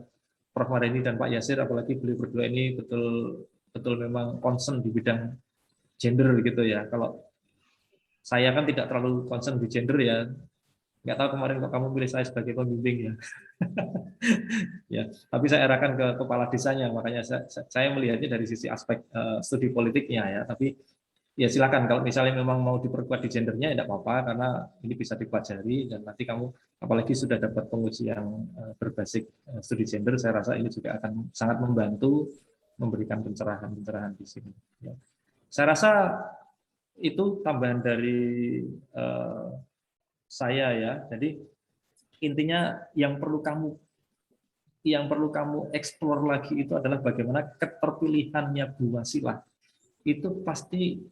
Prof. Mardhani dan Pak Yasir, apalagi beliau berdua ini betul memang concern di bidang gender gitu ya. Kalau saya kan tidak terlalu concern di gender ya, nggak tahu kemarin kok kamu pilih saya sebagai pembimbing ya. Ya, tapi saya arahkan ke kepala desanya, makanya saya melihatnya dari sisi aspek studi politiknya ya. Tapi ya silakan kalau misalnya memang mau diperkuat di gendernya ya tidak apa-apa, karena ini bisa dipelajari dan nanti kamu apalagi sudah dapat pengujian berbasis studi gender, saya rasa ini juga akan sangat membantu memberikan pencerahan di sini. Ya. Saya rasa itu tambahan dari saya ya. Jadi intinya yang perlu kamu eksplor lagi itu adalah bagaimana keterpilihannya Bu Wasilah itu pasti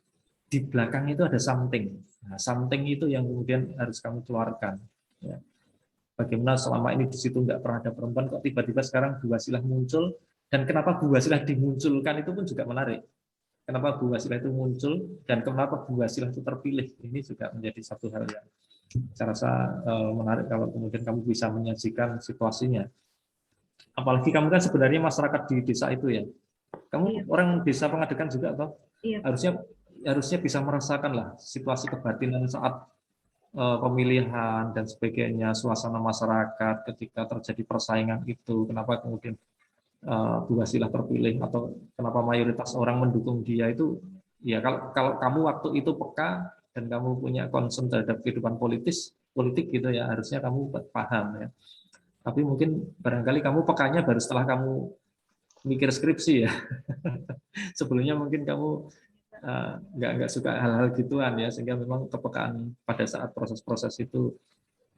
di belakang itu ada something. Nah, something itu yang kemudian harus kamu keluarkan. Ya. Bagaimana selama ini di situ nggak pernah ada perempuan, kok tiba-tiba sekarang Bu Wasilah muncul, dan kenapa Bu Wasilah dimunculkan itu pun juga menarik. Kenapa Bu Wasilah itu muncul, dan kenapa Bu Wasilah itu terpilih. Ini juga menjadi satu hal yang saya rasa menarik kalau kemudian kamu bisa menyajikan situasinya. Apalagi kamu kan sebenarnya masyarakat di desa itu ya. Kamu orang desa Pengadekan juga atau? Iya. Harusnya bisa merasakan lah situasi kebatinan saat pemilihan dan sebagainya, suasana masyarakat ketika terjadi persaingan itu, kenapa kemudian Bu Wasilah terpilih atau kenapa mayoritas orang mendukung dia itu ya, kalau kamu waktu itu peka dan kamu punya concern terhadap kehidupan politik gitu ya, harusnya kamu paham ya. Tapi mungkin barangkali kamu pekanya baru setelah kamu mikir skripsi ya. Sebelumnya mungkin kamu nggak suka hal-hal gituan ya, sehingga memang kepekaan pada saat proses-proses itu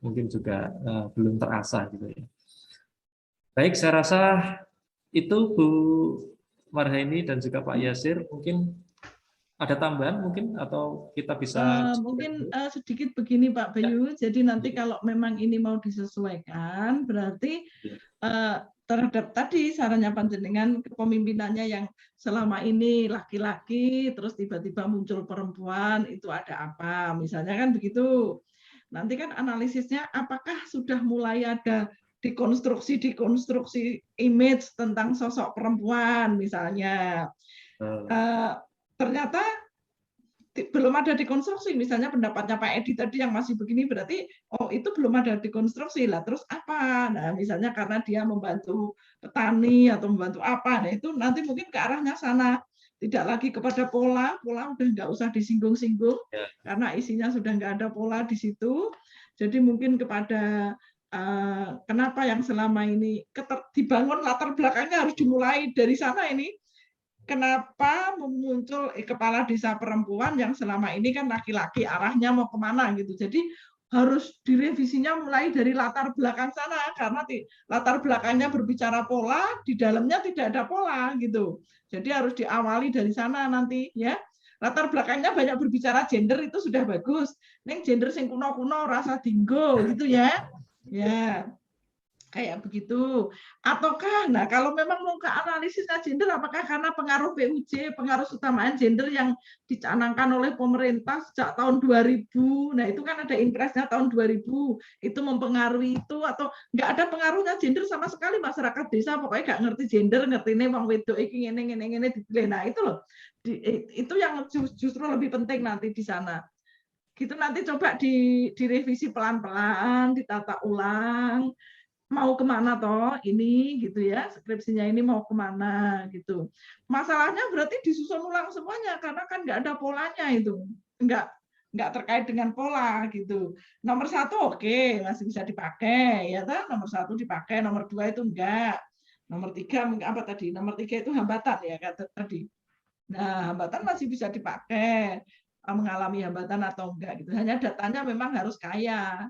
mungkin juga belum terasah gitu ya. Baik, saya rasa itu Bu Mardhani dan juga Pak Yasir, mungkin ada tambahan mungkin atau kita bisa mungkin sedikit begini Pak Bayu. Jadi nanti kalau memang ini mau disesuaikan, berarti terhadap tadi sarannya panjenengan kepemimpinannya yang selama ini laki-laki terus tiba-tiba muncul perempuan, itu ada apa misalnya kan begitu. Nanti kan analisisnya apakah sudah mulai ada dekonstruksi image tentang sosok perempuan misalnya. Ternyata belum ada dekonstruksi, misalnya pendapatnya Pak Edi tadi yang masih begini, berarti oh itu belum ada dekonstruksi lah, terus apa? Nah misalnya karena dia membantu petani atau membantu apa, nah itu nanti mungkin ke arahnya sana, tidak lagi kepada pola udah nggak usah disinggung-singgung karena isinya sudah nggak ada pola di situ, jadi mungkin kepada kenapa yang selama ini dibangun latar belakangnya harus dimulai dari sana ini. Kenapa muncul kepala desa perempuan yang selama ini kan laki-laki, arahnya mau kemana gitu. Jadi harus direvisinya mulai dari latar belakang sana, karena latar belakangnya berbicara pola, di dalamnya tidak ada pola gitu. Jadi harus diawali dari sana nanti ya. Latar belakangnya banyak berbicara gender itu sudah bagus. Neng gender sing kuno-kuno rasa dinggo gitu ya. Ya. Kayak begitu. Ataukah, nah kalau memang mau ke analisisnya gender, apakah karena pengaruh PUJ, pengaruh utamaan gender yang dicanangkan oleh pemerintah sejak tahun 2000, nah itu kan ada impresnya tahun 2000, itu mempengaruhi itu, atau nggak ada pengaruhnya gender sama sekali masyarakat desa, pokoknya nggak ngerti gender, ngerti ini wong wedok iki ngene dipilih. Nah itu loh, itu yang justru lebih penting nanti di sana. Gitu nanti coba direvisi pelan-pelan, ditata ulang, mau kemana toh ini gitu ya, skripsinya ini mau kemana gitu. Masalahnya berarti disusun ulang semuanya karena kan nggak ada polanya itu, nggak terkait dengan pola gitu. Nomor 1 oke, masih bisa dipakai ya kan, nomor 1 dipakai, nomor 2 itu enggak, nomor 3 apa tadi, nomor 3 itu hambatan ya kata tadi. Nah hambatan masih bisa dipakai, mengalami hambatan atau enggak gitu, hanya datanya memang harus kaya.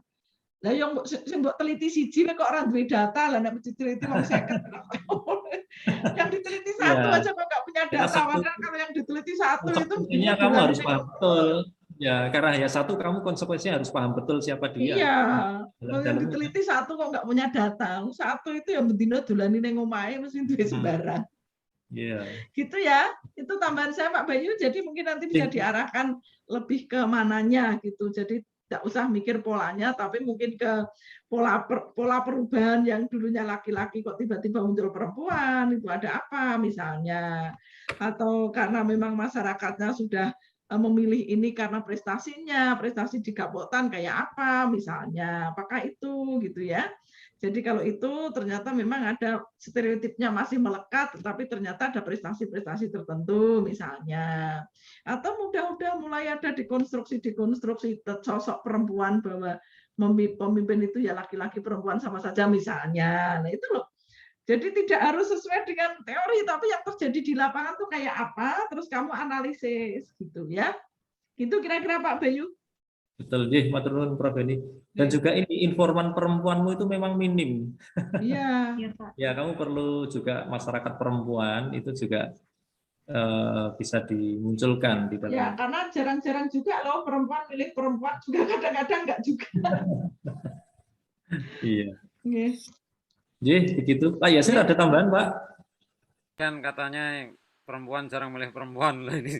Lah yang mbok teliti siji kok ora duwe data, lah nek diteliti wong 50. Yang diteliti satu Ya, aja kok nggak punya data, padahal kalau yang diteliti satu itu konsekuensinya kamu harus paham betul. Ya, karena ya satu kamu konsekuensinya harus paham betul siapa dia. iya, kalau yang Dalam-dalamnya. diteliti satu kok nggak punya data. Satu itu yang bendino dolani ning omahe mesti duwe sembarang. Iya. Gitu ya. Itu tambahan saya Pak Bayu, jadi mungkin nanti bisa diarahkan lebih ke mananya gitu. Jadi tidak usah mikir polanya, tapi mungkin ke pola perubahan yang dulunya laki-laki kok tiba-tiba muncul perempuan, itu ada apa misalnya. Atau karena memang masyarakatnya sudah memilih ini karena prestasinya, prestasi di Gapotan kayak apa misalnya, apakah itu gitu ya. Jadi kalau itu ternyata memang ada stereotipnya masih melekat, tetapi ternyata ada prestasi-prestasi tertentu misalnya. Atau mudah-mudahan mulai ada dekonstruksi sosok perempuan bahwa pemimpin itu ya laki-laki perempuan sama saja misalnya. Nah itu loh. Jadi tidak harus sesuai dengan teori, tapi yang terjadi di lapangan tuh kayak apa, terus kamu analisis gitu ya. Gitu kira-kira Pak Bayu. Betul, deh, matur nuwun Prof Beni. Dan juga ini informan perempuanmu itu memang minim. Iya. Iya, Pak. Ya, kamu perlu juga masyarakat perempuan itu juga bisa dimunculkan di dalam. Ya, karena jarang-jarang juga loh perempuan milih perempuan juga kadang-kadang enggak juga. Iya. Yes. Begitu. Pak Yasir ada tambahan, Pak? Kan katanya perempuan jarang milih perempuan lah ini.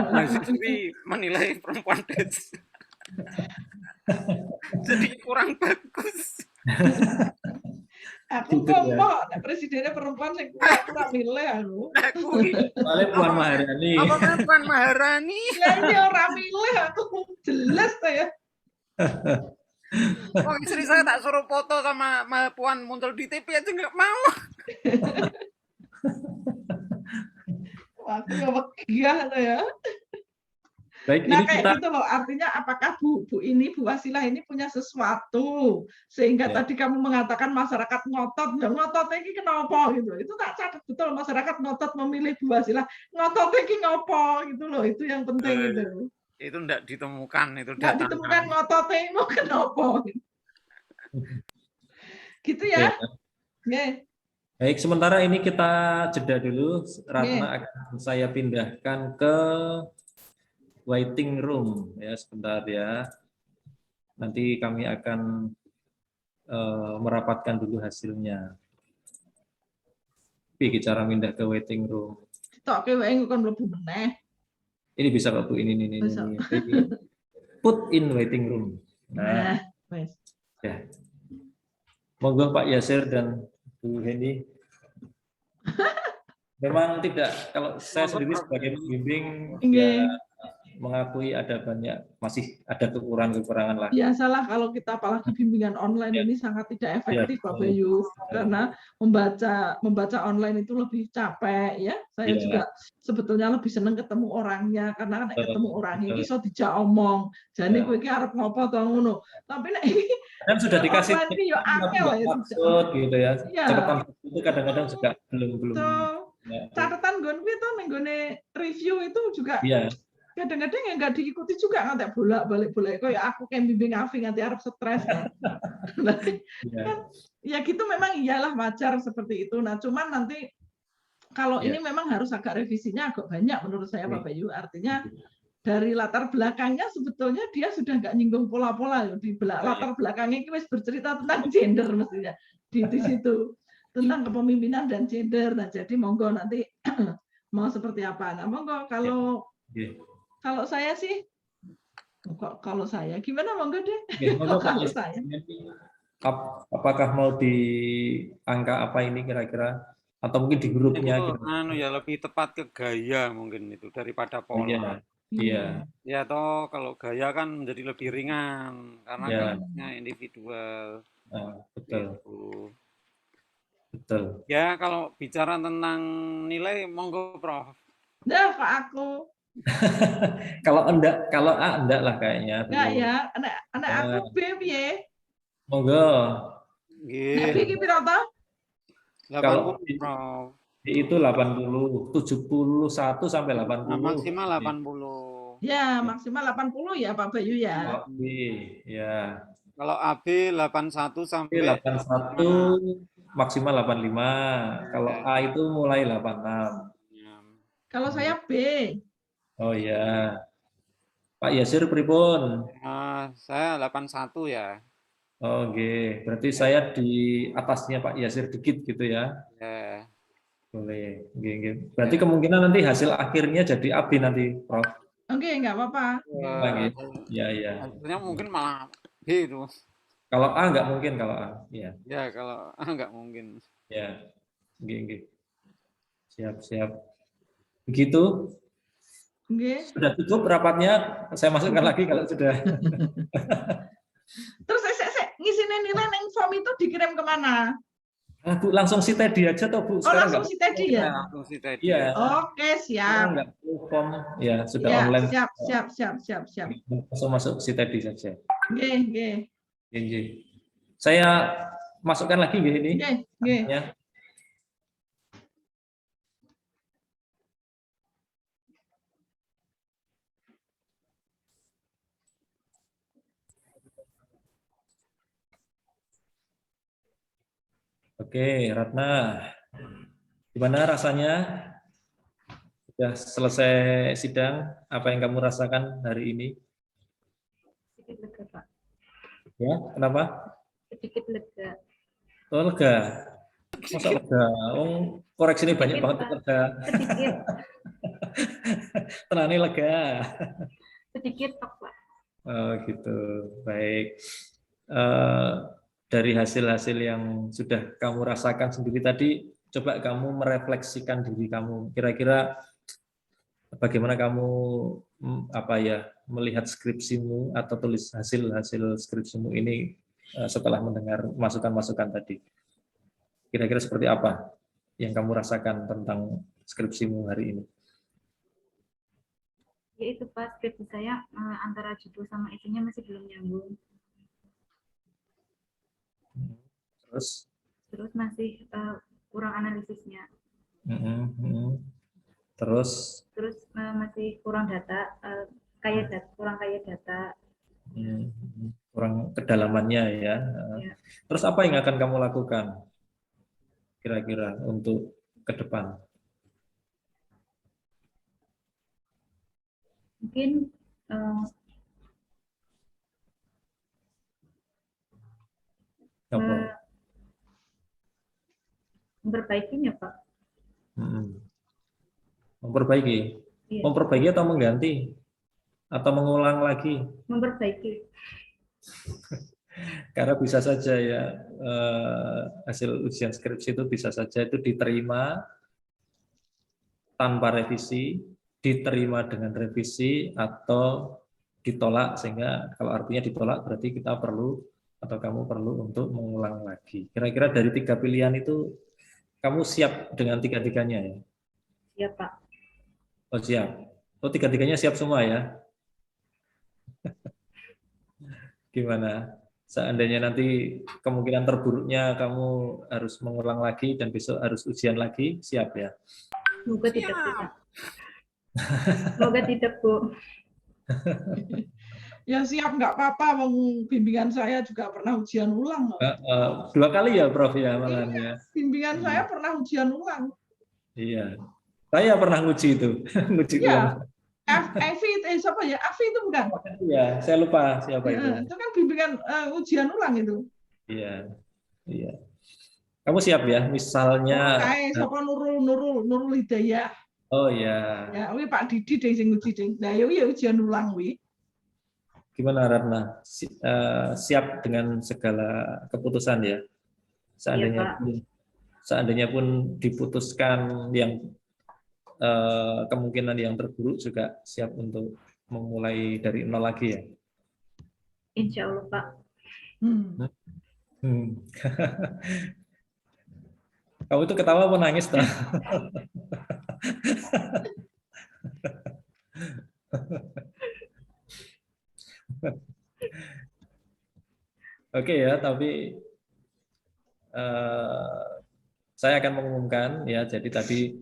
Mahasiswi menilai perempuan desa. Jadi kurang bagus. Aku ngomong, presidennya perempuan yang kurang milih aku. Oleh Puan Maharani. Apa kan Puan Maharani? Ya ini orang milih aku jelas tuh ya. Oh, istri saya tak suruh foto sama Puan muncul di TV aja nggak mau. Aku ya megah tuh ya. Baik, Nah ini kayak kita gitu loh, artinya apakah Bu Wasilah ini punya sesuatu sehingga tadi kamu mengatakan masyarakat ngotot, ngotot ini kenapa gitu, itu tak catat betul masyarakat ngotot memilih Bu Wasilah, ngotot ini ngopo gitu loh, itu yang penting itu. Itu enggak ditemukan itu Nggak data. ditemukan ngotot ini mau kenapa? Gitu ya. Oke. baik, sementara ini kita jeda dulu. Ratna akan saya pindahkan ke waiting room ya sebentar ya. Nanti kami akan merapatkan dulu hasilnya. Oke, cara pindah ke waiting room. Tok kowe kan mlebu meneh. Ini bisa Pak Bu, ini. Put in waiting room. Nah, wes. ya. Monggo Pak Yasir dan Bu Heni. Memang tidak, kalau saya sendiri sebagai pembimbing ya mengakui masih ada kekurangan-kekurangan lah. Biasalah kalau kita apalagi bimbingan online Ya. ini sangat tidak efektif Pak betul. Bayu, karena membaca online itu lebih capek ya. Saya Ya. juga sebetulnya lebih senang ketemu orangnya, karena kan Betul, ketemu orangnya betul. ini iso dijak omong. Jadi Ya. kowe iki arep ngopo to ngono. Tapi nek iki Dan sudah dikasih online ini ya tapi angel nggak ya. maksud gitu ya. Iya. Catatan itu kadang-kadang juga belum. So, Ya. catatan gon kuwi to ning gone review itu juga Iya. kadang-kadang ya nggak diikuti juga, ngantek bolak-balik kayak aku kayak bimbing Afi nganti arep stres. Nanti Iya. kan ya gitu, memang iyalah wajar seperti itu. Nah cuman nanti kalau Iya. ini memang harus agak revisinya agak banyak menurut saya Pak Bayu. Artinya Iya. dari latar belakangnya sebetulnya dia sudah nggak nyinggung pola-pola di latar belakangnya itu bercerita tentang gender mestinya di situ, tentang kepemimpinan dan gender. Nah jadi monggo nanti mau seperti apa. Nah monggo Iya. kalau saya sih, kalau saya gimana monggo deh. Oke, monggo, Pak. Kalau saya, Apakah mau di angka apa ini kira-kira? Atau mungkin di grupnya? Itu Kira-kira? ya lebih tepat ke gaya mungkin itu daripada pola. Iya. Ya toh kalau gaya kan menjadi lebih ringan karena Ya. kelasnya individual. Betul. Gitu. Betul. Ya kalau bicara tentang nilai monggo Prof. Nah Pak aku. Kalau A enggak lah kayaknya. Enggak ya, anak aku B piye? Monggo. Nek B Nggih. iki piro to? 80 Kalau Prof. itu 80, 71 sampai 80. Maksimal 80. Ya, maksimal 80 ya Pak Bayu ya. Kalau B, ya. Kalau AB 81 sampai 81 maksimal 85. Kalau A itu mulai 86. Kalau saya B. Oh ya. Pak Yasir pripun? Saya 81 ya. Oh, oke. Berarti saya di atasnya Pak Yasir dikit gitu ya. Ya. Boleh. Oke. Berarti kemungkinan nanti hasil akhirnya jadi AB nanti, Prof. Oke, enggak apa-apa. Ya. Hasilnya mungkin malah B itu. Kalau A nggak mungkin kalau A. Ya. Ya kalau A nggak mungkin. Ya. Oke. Siap. Begitu. Oke. Sudah cukup rapatnya. Saya masukkan lagi kalau sudah. Terus saya ngisine nilai neng form itu dikirim kemana? Bu, langsung si Teddy aja toh, Bu. Sekarang langsung si Teddy ya? Langsung si Teddy. Iya. Oke, siap. Nggak perlu form. Ya, sudah Ya, online. Siap. Langsung masuk si Teddy saja. Oke. Saya masukkan lagi ini. Oke. Ya. Oke, Ratna, gimana rasanya? Sudah selesai sidang, apa yang kamu rasakan hari ini? Sedikit lega, Pak. Ya, kenapa? Sedikit lega. Oh, lega. Masa lega? Oh, koreksi ini banyak banget lega. Sedikit. Tenang, ini lega. Sedikit, Pak. Oh, gitu. Baik. Dari hasil-hasil yang sudah kamu rasakan sendiri tadi, coba kamu merefleksikan diri kamu. Kira-kira bagaimana kamu melihat skripsimu atau tulis hasil skripsimu ini setelah mendengar masukan-masukan tadi. Kira-kira seperti apa yang kamu rasakan tentang skripsimu hari ini? Ya itu Pak, skripsi saya antara judul sama isinya masih belum nyambung. Terus masih kurang analisisnya. Terus masih kurang data, kurang kaya data. Kurang kedalamannya ya. Terus apa yang akan kamu lakukan kira-kira untuk ke depan? Mungkin memperbaikinya Pak. Memperbaiki? Iya. Memperbaiki atau mengganti? Atau mengulang lagi? Memperbaiki. Karena bisa saja ya hasil ujian skripsi itu bisa saja itu diterima tanpa revisi diterima dengan revisi atau ditolak, sehingga kalau artinya ditolak berarti kita perlu atau kamu perlu untuk mengulang lagi. Kira-kira dari 3 pilihan itu kamu siap dengan tiga-tiganya ya? Siap, Pak. Oh siap. Oh tiga-tiganya siap semua ya? Gimana? Seandainya nanti kemungkinan terburuknya kamu harus mengulang lagi dan besok harus ujian lagi, siap ya? Semoga tidak, Bu. Semoga tidak, Bu. Ya siap, nggak apa-apa, bimbingan saya juga pernah ujian ulang. Loh. 2 kali ya Prof ya malahan ya? Bimbingan saya pernah ujian ulang. Iya. Saya pernah nguji itu, nguji ulang. Iya, siapa ya? Afi itu bukan? Iya, saya lupa siapa itu. Itu kan bimbingan ujian ulang itu. Iya, iya. Kamu siap ya? Misalnya. Siapa Nurul Hidayah. Oh iya. Ya, Pak Didi deh sing uji deh. Nah, ya ujian ulang wi. Gimana Ratna? Siap dengan segala keputusan ya? Seandainya pun diputuskan yang kemungkinan yang terburuk juga siap untuk memulai dari nol lagi ya? Insya Allah, Pak. Kamu itu ketawa apa nangis toh? Oke ya, tapi saya akan mengumumkan ya. Jadi tadi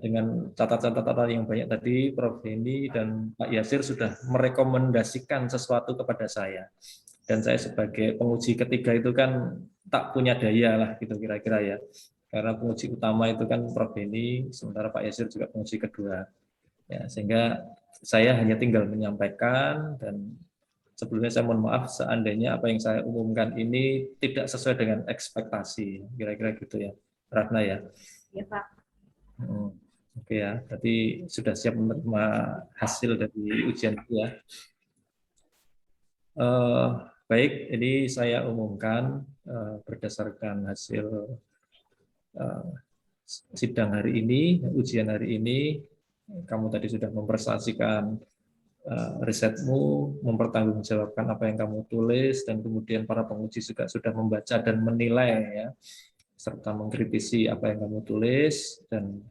dengan catatan-catatan yang banyak tadi, Prof. Denny dan Pak Yasir sudah merekomendasikan sesuatu kepada saya. Dan saya sebagai penguji ketiga itu kan tak punya daya lah gitu kira-kira ya. Karena penguji utama itu kan Prof. Denny, sementara Pak Yasir juga penguji kedua. Ya, sehingga saya hanya tinggal menyampaikan, dan sebelumnya saya mohon maaf seandainya apa yang saya umumkan ini tidak sesuai dengan ekspektasi, kira-kira gitu ya, Ratna ya. Ya, Pak. Oke ya, berarti sudah siap menerima hasil dari ujian itu ya. Baik, ini saya umumkan berdasarkan hasil sidang hari ini, ujian hari ini. Kamu tadi sudah mempresentasikan risetmu, mempertanggungjawabkan apa yang kamu tulis, dan kemudian para penguji juga sudah membaca dan menilai ya, serta mengkritisi apa yang kamu tulis, dan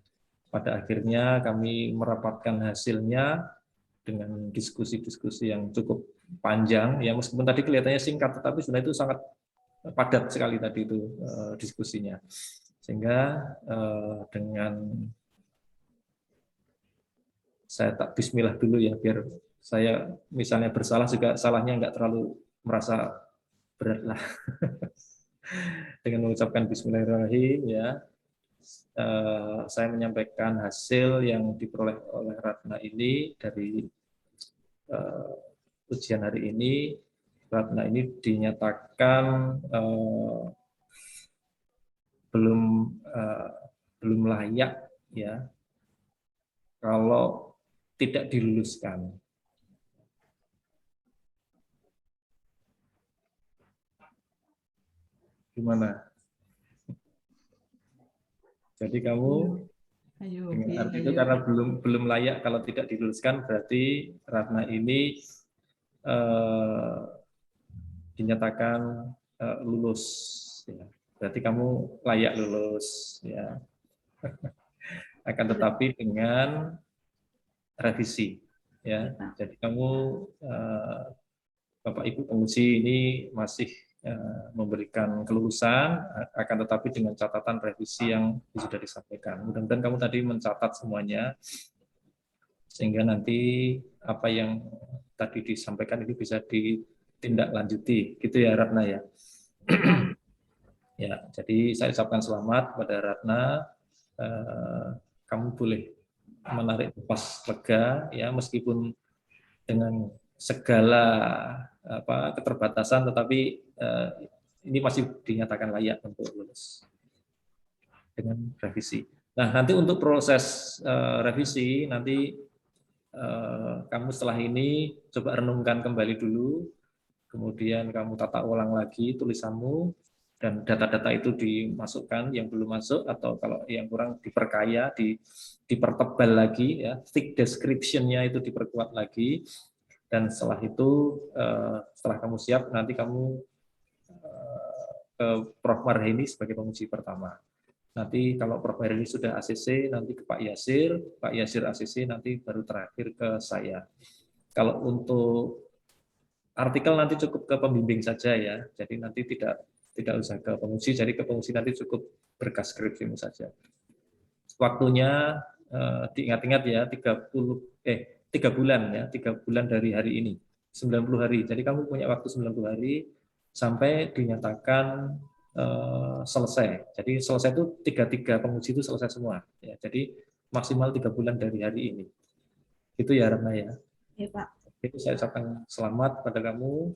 pada akhirnya kami merapatkan hasilnya dengan diskusi-diskusi yang cukup panjang ya, meskipun tadi kelihatannya singkat tetapi sebenarnya itu sangat padat sekali tadi itu diskusinya, sehingga dengan saya tak bismillah dulu ya, biar saya misalnya bersalah juga salahnya nggak terlalu merasa berat lah. Dengan mengucapkan bismillahirrahmanirrahim ya, saya menyampaikan hasil yang diperoleh oleh Ratna ini dari ujian hari ini. Ratna ini dinyatakan belum layak ya kalau tidak diluluskan. Gimana? Jadi kamu dengan arti itu karena belum layak kalau tidak diluluskan, berarti Ratna ini dinyatakan lulus. Ya. Berarti kamu layak lulus. Ya. Akan tetapi dengan revisi. Ya. Jadi kamu Bapak Ibu penguji ini masih memberikan kelulusan, akan tetapi dengan catatan revisi yang sudah disampaikan. Mudah-mudahan kamu tadi mencatat semuanya, sehingga nanti apa yang tadi disampaikan ini bisa ditindaklanjuti, gitu ya Ratna ya. Ya, jadi saya ucapkan selamat kepada Ratna. Kamu boleh menarik nafas lega ya, meskipun dengan segala keterbatasan, tetapi ini masih dinyatakan layak untuk lulus dengan revisi. Nah, nanti untuk proses revisi nanti kamu setelah ini coba renungkan kembali dulu, kemudian kamu tata ulang lagi tulisanmu, dan data-data itu dimasukkan yang belum masuk, atau kalau yang kurang diperkaya, dipertebal lagi ya, thick description-nya itu diperkuat lagi, dan setelah itu setelah kamu siap nanti kamu ke Prof. Marheni sebagai penguji pertama. Nanti kalau Prof. Marheni sudah ACC nanti ke Pak Yasir ACC, nanti baru terakhir ke saya. Kalau untuk artikel nanti cukup ke pembimbing saja ya, jadi nanti tidak usah ke penguji, jadi ke penguji nanti cukup berkas skripsimu saja. Waktunya diingat-ingat ya, 3 bulan ya, 3 bulan dari hari ini, 90 hari. Jadi kamu punya waktu 90 hari sampai dinyatakan selesai. Jadi selesai itu 3 penguji itu selesai semua. Ya, jadi maksimal 3 bulan dari hari ini. Itu ya Ratna ya. Ya Pak. Itu saya ucapkan selamat pada kamu.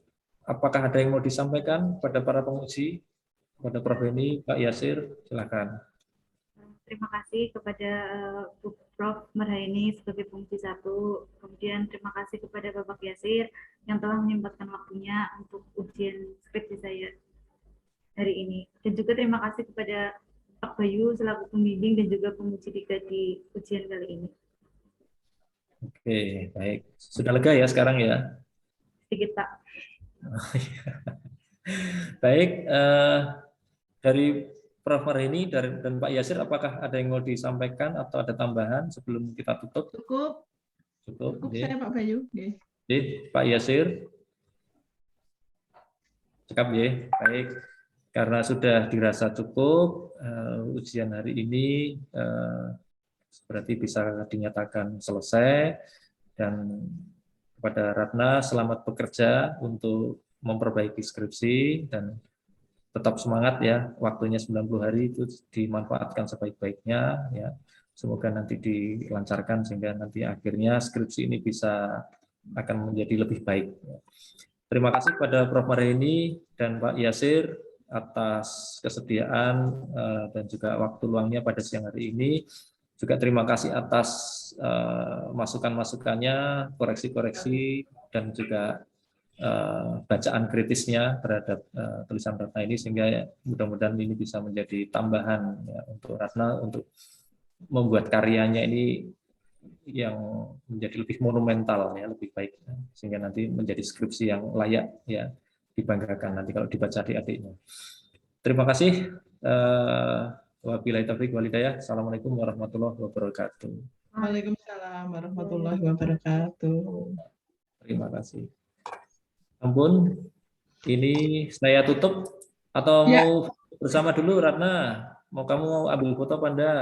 Apakah ada yang mau disampaikan pada para penguji, pada Prof. Beni, Pak Yasir, silakan. Terima kasih kepada Prof. Marheni sebagai penguji 1. Kemudian terima kasih kepada Bapak Yasir yang telah menyempatkan waktunya untuk ujian skripsi saya hari ini. Dan juga terima kasih kepada Pak Bayu selaku pembimbing dan juga penguji 3 di ujian kali ini. Oke, baik. Sudah lega ya sekarang ya? Sedikit Pak. Baik, dari Prof. Marheni dan Pak Yasir, apakah ada yang mau disampaikan atau ada tambahan sebelum kita tutup? Cukup Oke. saya Pak Bayu. Oke. Pak Yasir, cakap ya. Baik, karena sudah dirasa cukup ujian hari ini, berarti bisa dinyatakan selesai. Dan kepada Ratna, selamat bekerja untuk memperbaiki skripsi dan tetap semangat ya, waktunya 90 hari itu dimanfaatkan sebaik-baiknya ya. Semoga nanti dilancarkan sehingga nanti akhirnya skripsi ini akan menjadi lebih baik. Terima kasih kepada Prof. Marheni dan Pak Yasir atas kesediaan dan juga waktu luangnya pada siang hari ini. Juga terima kasih atas masukan-masukannya, koreksi-koreksi, dan juga bacaan kritisnya terhadap tulisan Ratna ini, sehingga mudah-mudahan ini bisa menjadi tambahan ya, untuk Ratna untuk membuat karyanya ini yang menjadi lebih monumental ya, lebih baik ya, sehingga nanti menjadi skripsi yang layak ya dibanggakan nanti kalau dibaca adik-adiknya. Terima kasih. Wabillahi taufiq wal hidayah. Assalamualaikum warahmatullahi wabarakatuh. Waalaikumsalam warahmatullahi wabarakatuh. Terima kasih. Ampun, ini saya tutup atau Ya. mau bersama dulu Ratna? Kamu mau ambil foto apa enggak?